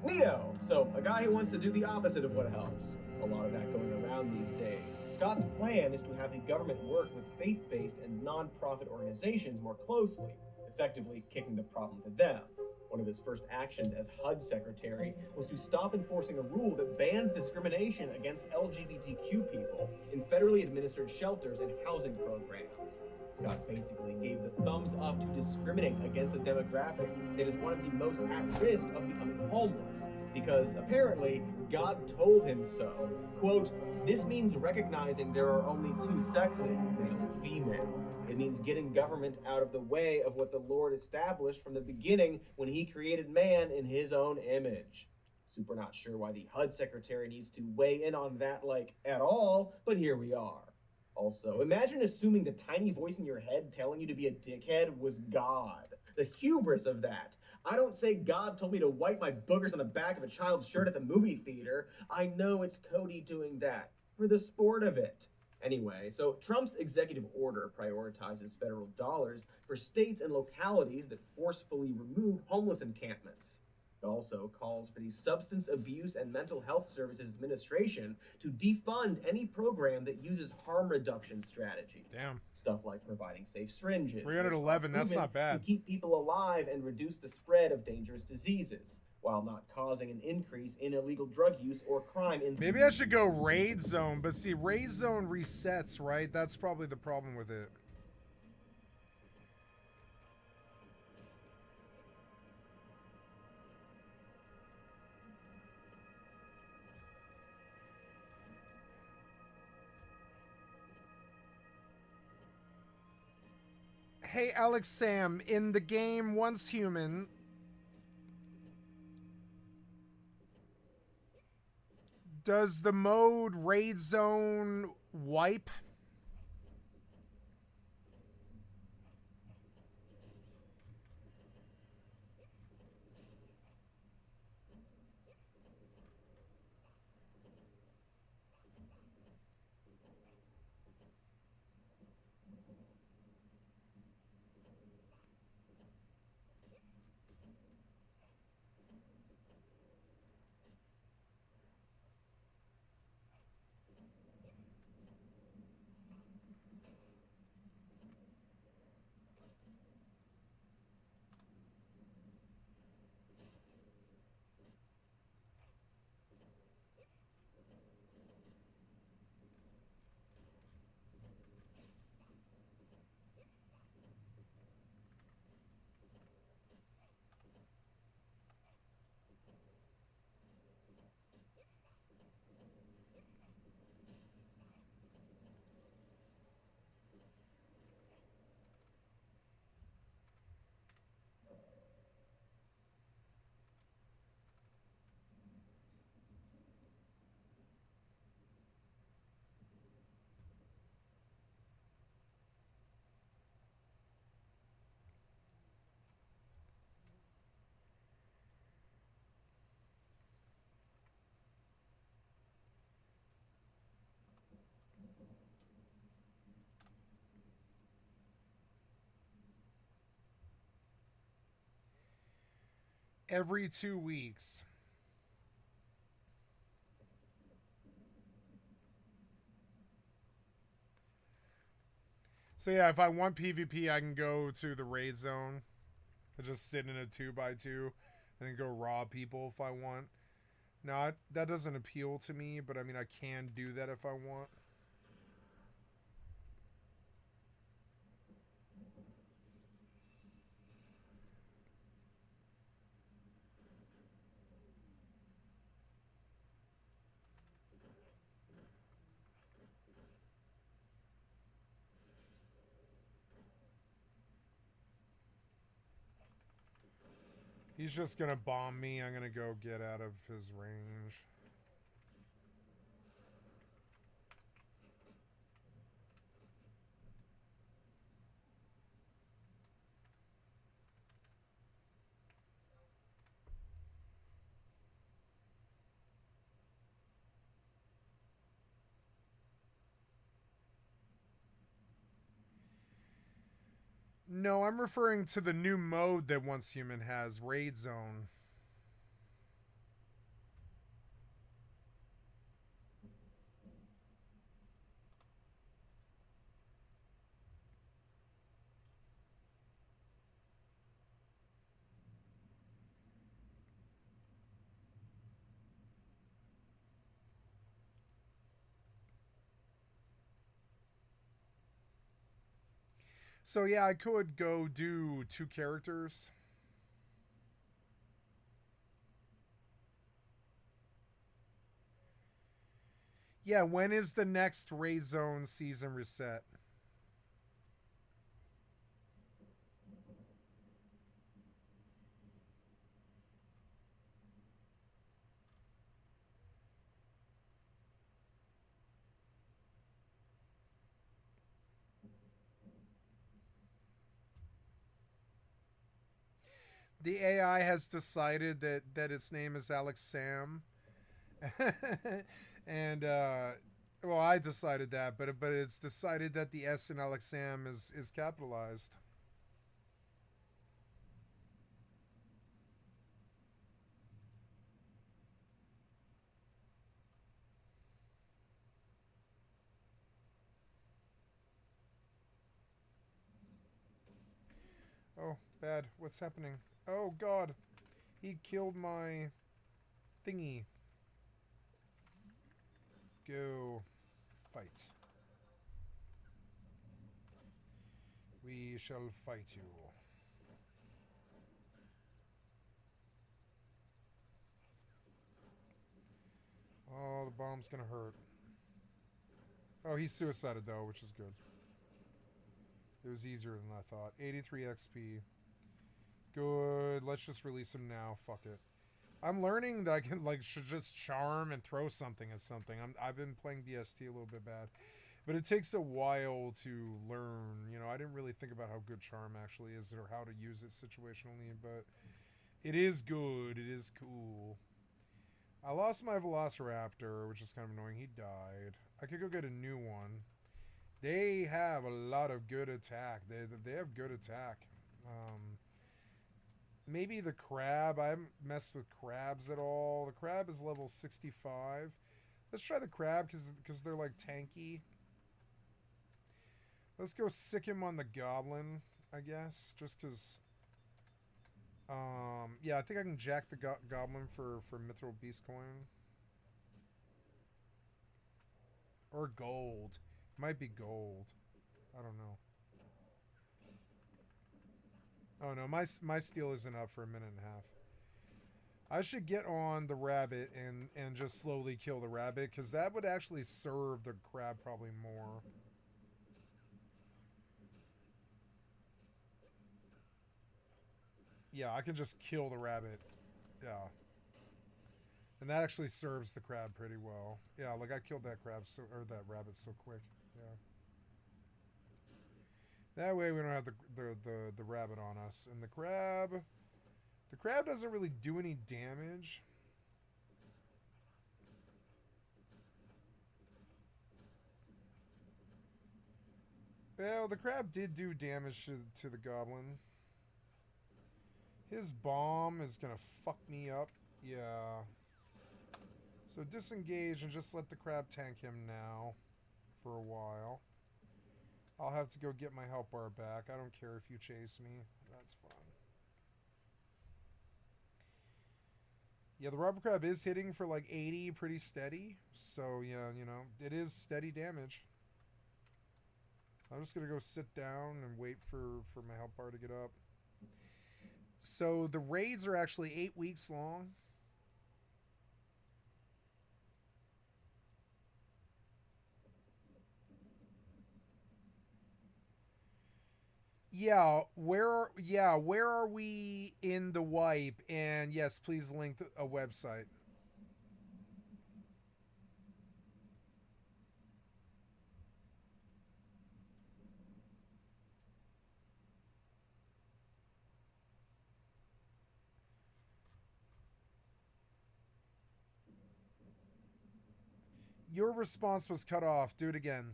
Neato! So, a guy who wants to do the opposite of what helps. A lot of that going around these days. Scott's plan is to have the government work with faith-based and non-profit organizations more closely, effectively kicking the problem to them. One of his first actions as HUD secretary was to stop enforcing a rule that bans discrimination against LGBTQ people in federally administered shelters and housing programs. Scott basically gave the thumbs up to discriminate against a demographic that is one of the most at risk of becoming homeless, because apparently God told him so. Quote, "This means recognizing there are only two sexes, male and female. It It means getting government out of the way of what the Lord established from the beginning when he created man in his own image. Super not sure why the HUD secretary needs to weigh in on that, like, at all, but here we are. Also, imagine assuming the tiny voice in your head telling you to be a dickhead was God. The hubris of that. I don't say God told me to wipe my boogers on the back of a child's shirt at the movie theater. I know it's Cody doing that, for the sport of it. Anyway, so Trump's executive order prioritizes federal dollars for states and localities that forcefully remove homeless encampments. It also calls for the Substance Abuse and Mental Health Services Administration to defund any program that uses harm reduction strategies. Damn. Stuff like providing safe syringes. 311, that's not bad. To keep people alive and reduce the spread of dangerous diseases, while not causing an increase in illegal drug use or crime in... Maybe I should go raid zone, but see, raid zone resets, right? That's probably the problem with it. Hey, Alex Sam, in the game Once Human, does the mode raid zone wipe? Every 2 weeks. So yeah, if I want PvP, I can go to the raid zone. I just sit in a 2x2 and then go rob people if I want. Now, that doesn't appeal to me, but I mean, I can do that if I want. He's just gonna bomb me. I'm gonna go get out of his range. No, I'm referring to the new mode that Once Human has, Raid Zone. So yeah, I could go do 2 characters. Yeah, when is the next Raid Zone season reset? The AI has decided that its name is Alex Sam. And well, I decided that, but it's decided that the S in Alex Sam is capitalized. Oh, bad. What's happening? Oh God, he killed my thingy. Go fight. We shall fight you. Oh, the bomb's gonna hurt. Oh, he's suicided though, which is good. It was easier than I thought. 83 XP. Good. Let's just release him now. Fuck it. I'm learning that I can should just charm and throw something at something. I've been playing BST a little bit bad, but it takes a while to learn. You know, I didn't really think about how good charm actually is or how to use it situationally, but it is good. It is cool. I lost my Velociraptor, which is kind of annoying. He died. I could go get a new one. They have a lot of good attack. They have good attack. Maybe the crab. I haven't messed with crabs at all. The crab is level 65. Let's try the crab because they're like tanky. Let's go sick him on the goblin, I guess. Just because... yeah, I think I can jack the goblin for Mithril Beast Coin. Or gold. Might be gold. I don't know. Oh no, my steel isn't up for a minute and a half. I should get on the rabbit and just slowly kill the rabbit, because that would actually serve the crab probably more. Yeah, I can just kill the rabbit. Yeah. And that actually serves the crab pretty well. Yeah, like I killed that crab or that rabbit so quick. Yeah. That way we don't have the rabbit on us. And the crab doesn't really do any damage. Well, the crab did do damage to the goblin. His bomb is gonna fuck me up. Yeah. So disengage and just let the crab tank him now for a while. I'll have to go get my health bar back. I don't care if you chase me. That's fine. Yeah, the rubber crab is hitting for like 80 pretty steady. So, yeah, you know, it is steady damage. I'm just going to go sit down and wait for my health bar to get up. So the raids are actually 8 weeks long. Yeah, where are we in the wipe? And yes, please link a website. Your response was cut off. Do it again.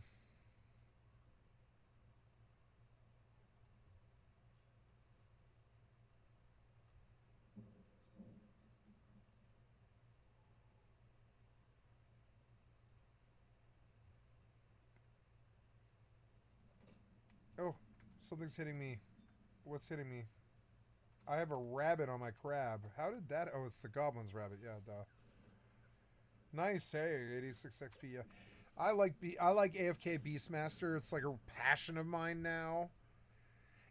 Oh, something's hitting me. What's hitting me? I have a rabbit on my crab. How did that... Oh, it's the goblin's rabbit. Yeah, duh. Nice. Hey, 86 XP. Yeah. I like AFK Beastmaster. It's like a passion of mine now.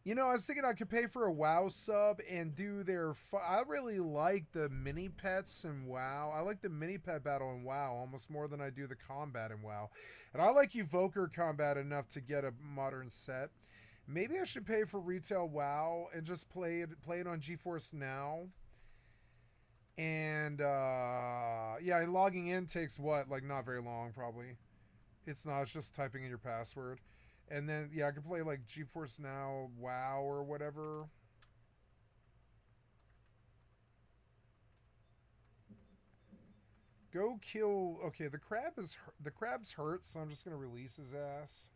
You know, I was thinking I could pay for a WoW sub and do their... I really like the mini pets in WoW. I like the mini pet battle in WoW almost more than I do the combat in WoW. And I like Evoker combat enough to get a modern set. Maybe I should pay for retail WoW and just play it on GeForce Now. And, yeah, and logging in takes what? Like, not very long, probably. It's not. It's just typing in your password. And then, yeah, I could play, like, GeForce Now, WoW, or whatever. Go kill. Okay, the crab's hurt, so I'm just gonna release his ass.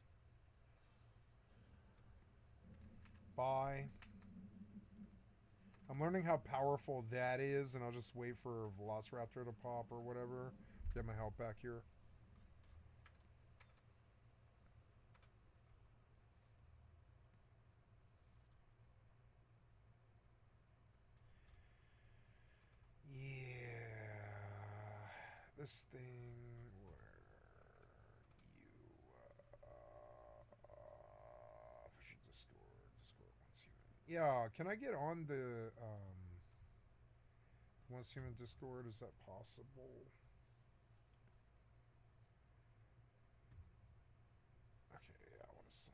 Bye. I'm learning how powerful that is, and I'll just wait for a Velociraptor to pop or whatever. Get my health back here. Yeah. This thing where you push Discord once human. Yeah, can I get on the once human Discord? Is that possible? Okay, yeah, I want to sign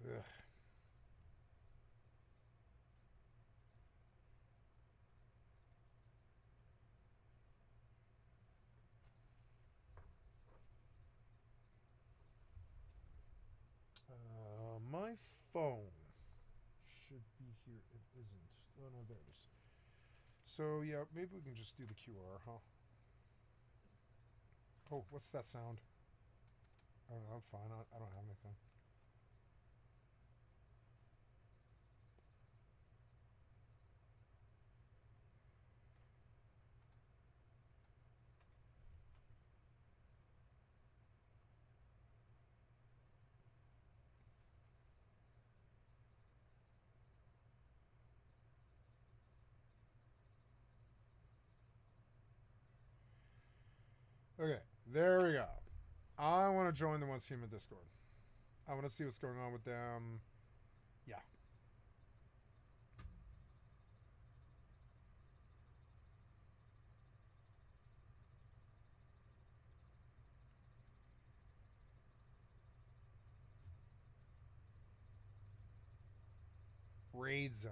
in. Ugh. My phone should be here. It isn't. Oh no, there it is. So yeah, maybe we can just do the QR, huh? Oh, what's that sound? Oh no, I'm fine. I don't have anything. Okay, there we go. I want to join the Once Human Discord. I want to see what's going on with them. Yeah. Raid zone.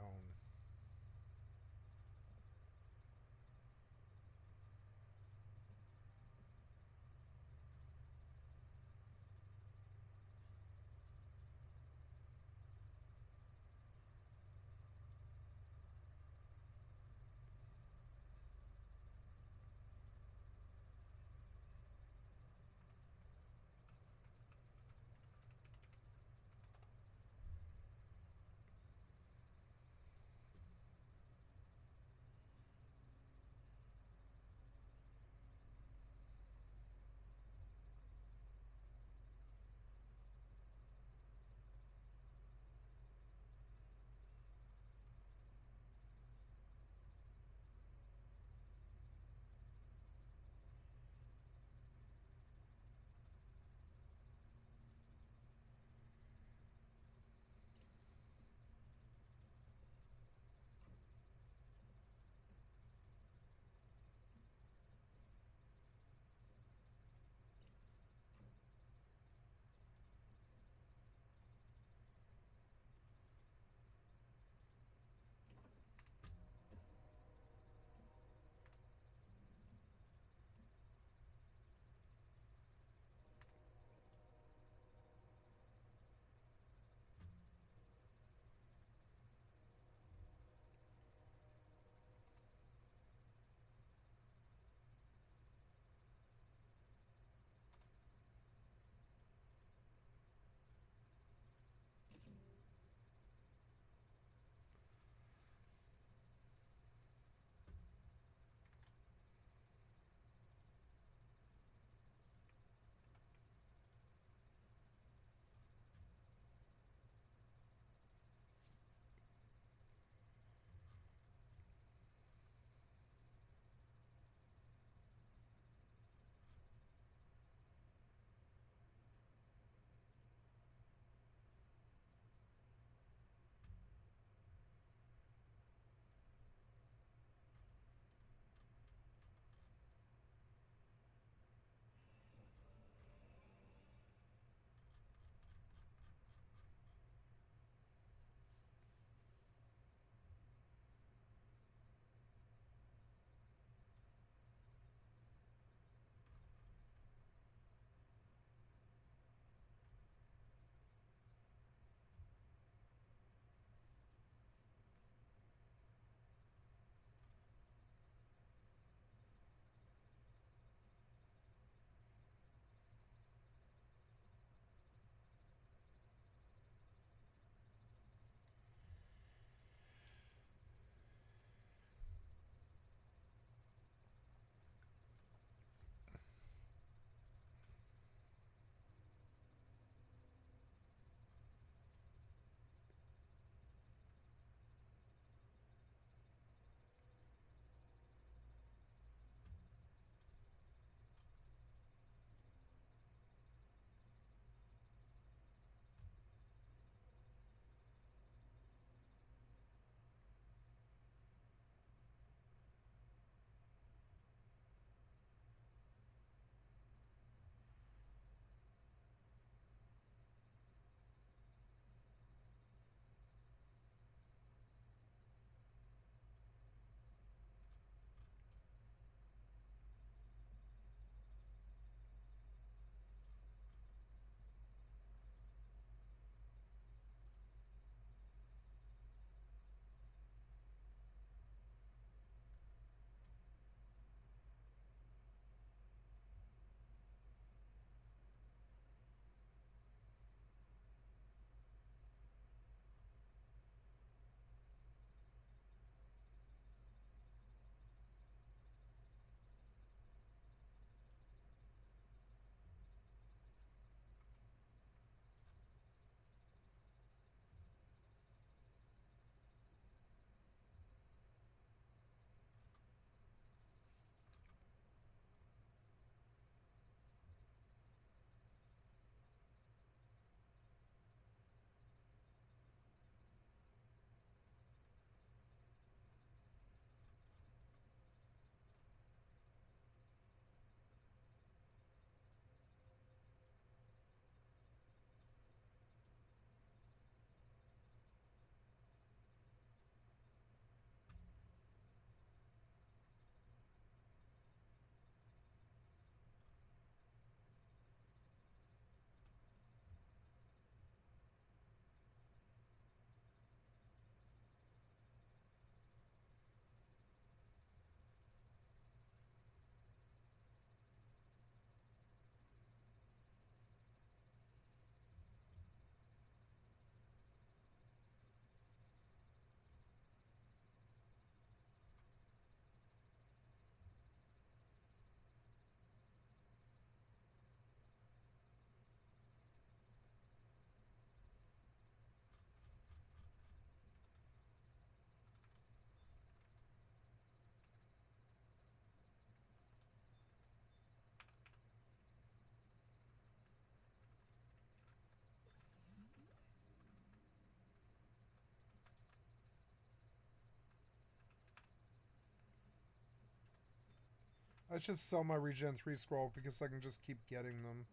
I should sell my regen 3 scroll because I can just keep getting them.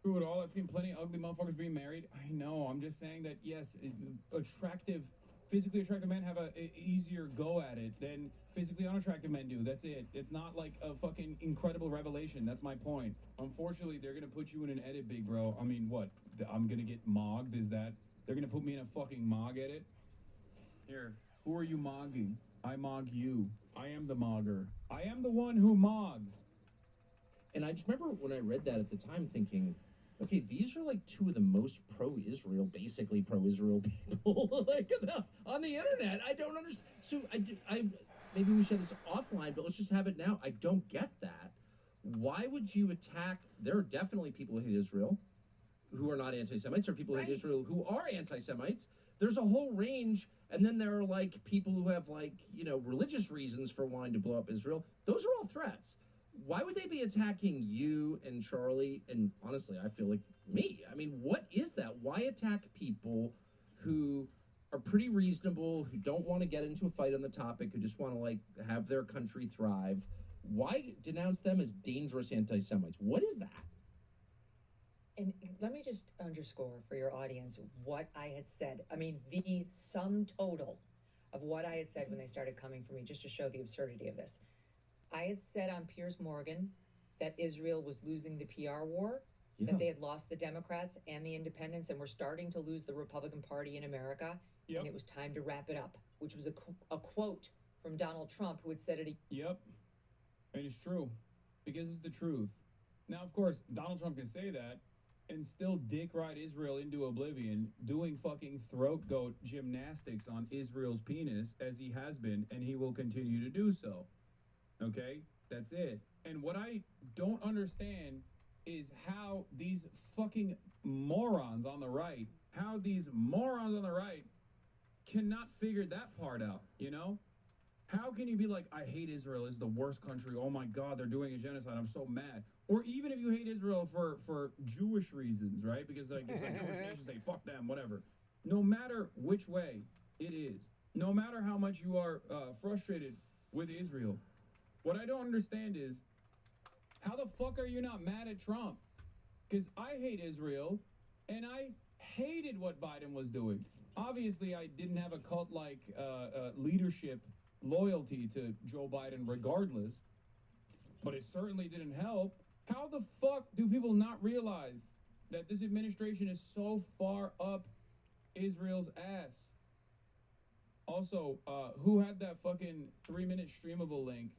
Through it all, I've seen plenty of ugly motherfuckers being married. I know. I'm just saying that yes, physically attractive men have a easier go at it than physically unattractive men do. That's it. It's not like a fucking incredible revelation. That's my point. Unfortunately, they're gonna put you in an edit, big bro. I mean, what? I'm gonna get mogged? Is that they're gonna put me in a fucking mog edit? Here, who are you mogging? I mog you. I am the mogger. I am the one who mogs. And I just remember when I read that at the time thinking, okay, these are like two of the most pro-Israel, basically pro-Israel people like on the internet. I don't understand. So I maybe we should have this offline, but let's just have it now. I don't get that. Why would you attack? There are definitely people who hate Israel who are not anti-Semites. There are people who hate Israel who are anti-Semites. There's a whole range. And then there are like people who have like, you know, religious reasons for wanting to blow up Israel. Those are all threats. Why would they be attacking you and Charlie? And honestly, I feel like me. I mean, what is that? Why attack people who are pretty reasonable, who don't want to get into a fight on the topic, who just want to like have their country thrive? Why denounce them as dangerous anti-Semites? What is that? And let me just underscore for your audience what I had said. I mean, the sum total of what I had said when they started coming for me, just to show the absurdity of this. I had said on Piers Morgan that Israel was losing the PR war, that they had lost the Democrats and the independents and were starting to lose the Republican Party in America, and it was time to wrap it up, which was a quote from Donald Trump, who had said it. Yep, and it's true, because it's the truth. Now, of course, Donald Trump can say that and still dick ride Israel into oblivion, doing fucking throat goat gymnastics on Israel's penis, as he has been, and he will continue to do so. Okay? That's it. And what I don't understand is how these fucking morons on the right, cannot figure that part out, you know? How can you be like, I hate Israel, it's the worst country, oh my God, they're doing a genocide, I'm so mad. Or even if you hate Israel for Jewish reasons, right? Because like, it's like Jewish nations, they fuck them, whatever. No matter which way it is, no matter how much you are frustrated with Israel, what I don't understand is, how the fuck are you not mad at Trump? Because I hate Israel, and I hated what Biden was doing. Obviously, I didn't have a cult-like leadership loyalty to Joe Biden regardless, but it certainly didn't help. How the fuck do people not realize that this administration is so far up Israel's ass? Also, who had that fucking 3-minute streamable link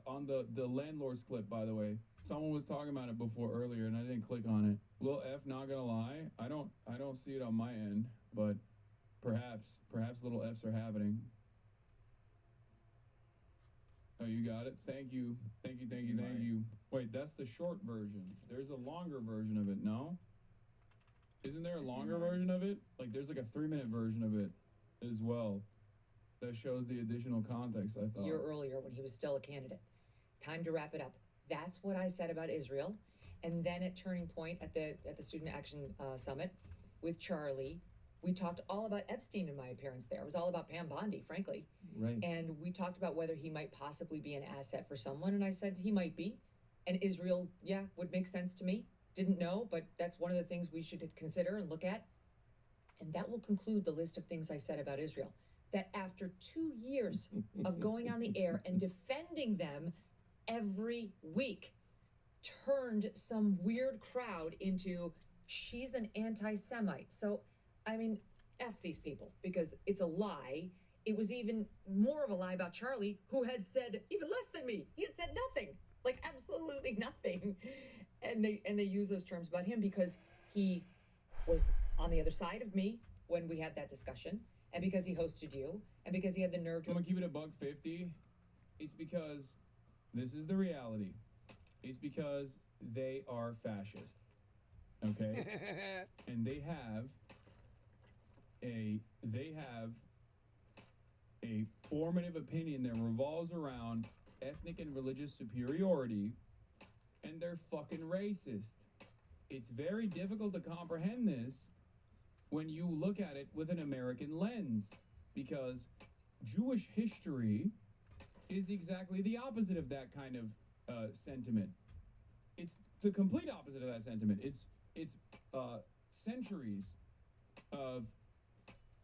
on the landlord's clip, by the way? Someone was talking about it before earlier, and I didn't click on it. Lil F, not gonna lie, I don't see it on my end, but perhaps little F's are happening. Oh, you got it? Thank you. Wait, that's the short version. There's a longer version of it, no? Isn't there a longer version of it? Like, there's like a 3-minute version of it as well. That shows the additional context, I thought. A year earlier when he was still a candidate. Time to wrap it up. That's what I said about Israel. And then at Turning Point at the Student Action Summit with Charlie, we talked all about Epstein in my appearance there. It was all about Pam Bondi, frankly. Right. And we talked about whether he might possibly be an asset for someone, and I said he might be. And Israel, yeah, would make sense to me. Didn't know, but that's one of the things we should consider and look at. And that will conclude the list of things I said about Israel. That after 2 years of going on the air and defending them every week, turned some weird crowd into, she's an anti-Semite. So, I mean, F these people, because it's a lie. It was even more of a lie about Charlie, who had said even less than me. He had said nothing, like absolutely nothing. And they use those terms about him because he was on the other side of me when we had that discussion, and because he hosted you, and because he had the nerve to. I'm gonna keep it $1.50. It's because this is the reality. It's because they are fascist. Okay? And they have a formative opinion that revolves around ethnic and religious superiority, and they're fucking racist. It's very difficult to comprehend this when you look at it with an American lens, because Jewish history is exactly the opposite of that kind of sentiment. It's the complete opposite of that sentiment. It's centuries of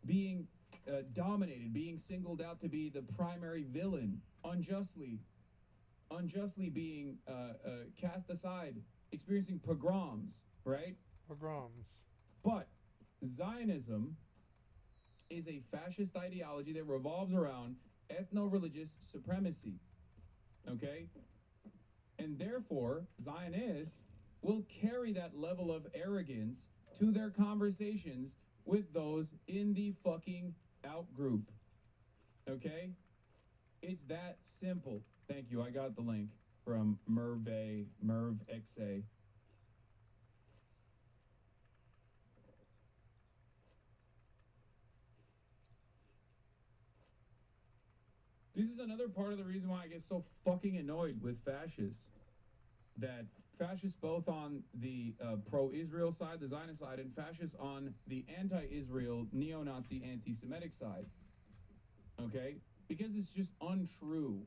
being dominated, being singled out to be the primary villain, unjustly being cast aside, experiencing pogroms, right? Pogroms. But Zionism is a fascist ideology that revolves around ethno-religious supremacy, okay? And therefore, Zionists will carry that level of arrogance to their conversations with those in the fucking outgroup, okay? It's that simple. Thank you. I got the link from Merv XA. This is another part of the reason why I get so fucking annoyed with fascists. That fascists both on the pro-Israel side, the Zionist side, and fascists on the anti-Israel, neo-Nazi, anti-Semitic side. Okay? Because it's just untrue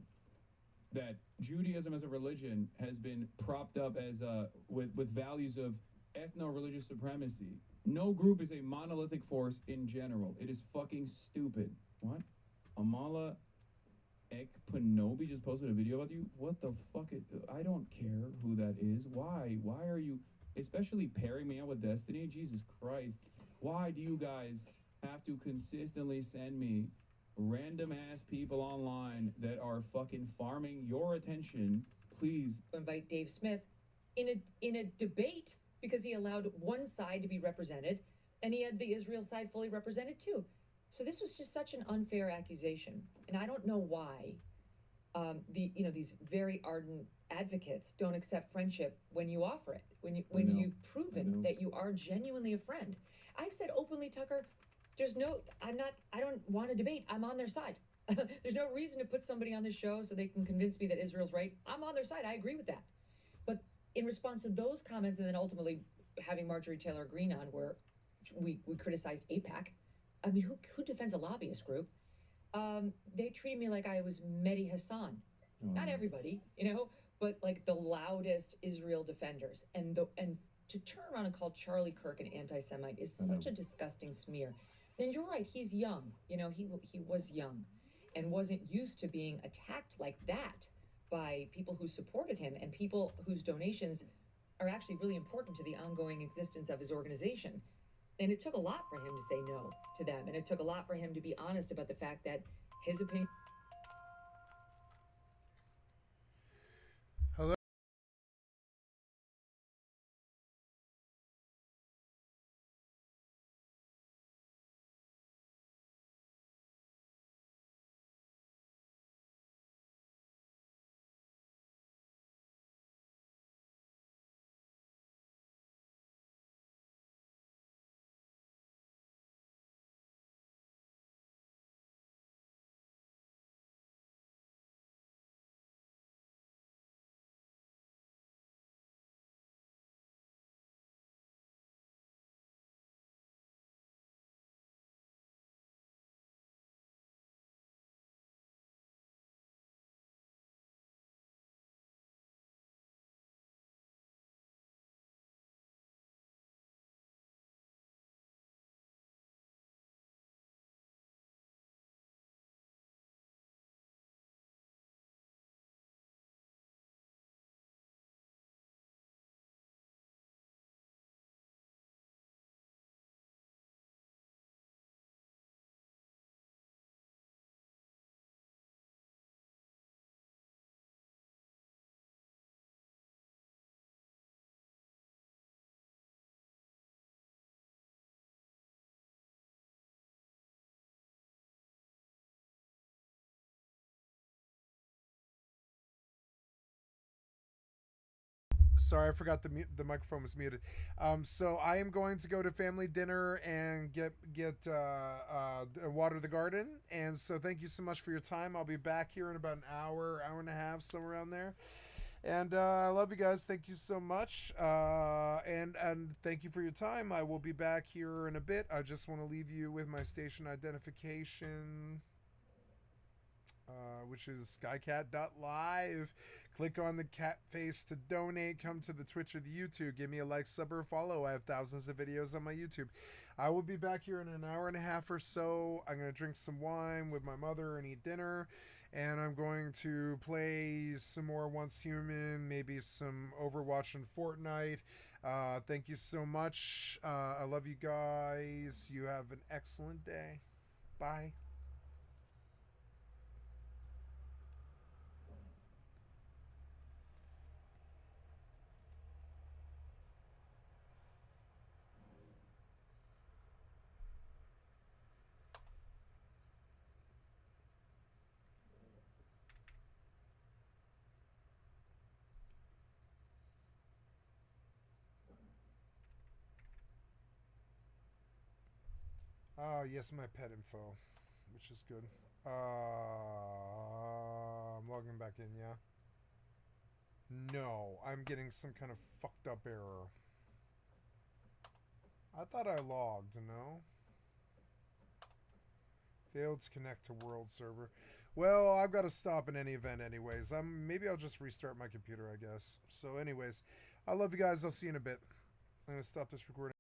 that Judaism as a religion has been propped up as with values of ethno-religious supremacy. No group is a monolithic force in general. It is fucking stupid. What? Amala Ekpanobi just posted a video about you? What the fuck? I don't care who that is. Why? Why are you, especially pairing me up with Destiny? Jesus Christ. Why do you guys have to consistently send me random ass people online that are fucking farming your attention? Please. Invite Dave Smith in a debate because he allowed one side to be represented and he had the Israel side fully represented too. So this was just such an unfair accusation, and I don't know why these very ardent advocates don't accept friendship when you offer it, when you've proven that you are genuinely a friend. I've said openly, Tucker, I don't want to debate. I'm on their side. There's no reason to put somebody on the show so they can convince me that Israel's right. I'm on their side. I agree with that. But in response to those comments, and then ultimately having Marjorie Taylor Greene on, where we criticized AIPAC. I mean, who defends a lobbyist group? They treated me like I was Mehdi Hassan. Not everybody, but like the loudest Israel defenders. And to turn around and call Charlie Kirk an anti-Semite is such a disgusting smear. Then you're right, he's young. He was young and wasn't used to being attacked like that by people who supported him and people whose donations are actually really important to the ongoing existence of his organization. And it took a lot for him to say no to them. And it took a lot for him to be honest about the fact that his opinion Sorry, I forgot the microphone was muted. So I am going to go to family dinner and get water the garden. And so thank you so much for your time. I'll be back here in about an hour and a half, somewhere around there. And I love you guys. Thank you so much. And thank you for your time. I will be back here in a bit. I just want to leave you with my station identification, which is skycat.live. Click on the cat face to donate. Come to the Twitch or the YouTube. Give me a like, sub, or follow. I have thousands of videos on my YouTube. I will be back here in an hour and a half or so. I'm going to drink some wine with my mother and eat dinner. And I'm going to play some more Once Human, maybe some Overwatch and Fortnite. Thank you so much. I love you guys. You have an excellent day. Bye. Oh, yes, my pet info, which is good. I'm logging back in, yeah? No, I'm getting some kind of fucked up error. I thought I logged, no? Failed to connect to world server. Well, I've got to stop in any event anyways. Maybe I'll just restart my computer, I guess. So anyways, I love you guys. I'll see you in a bit. I'm going to stop this recording.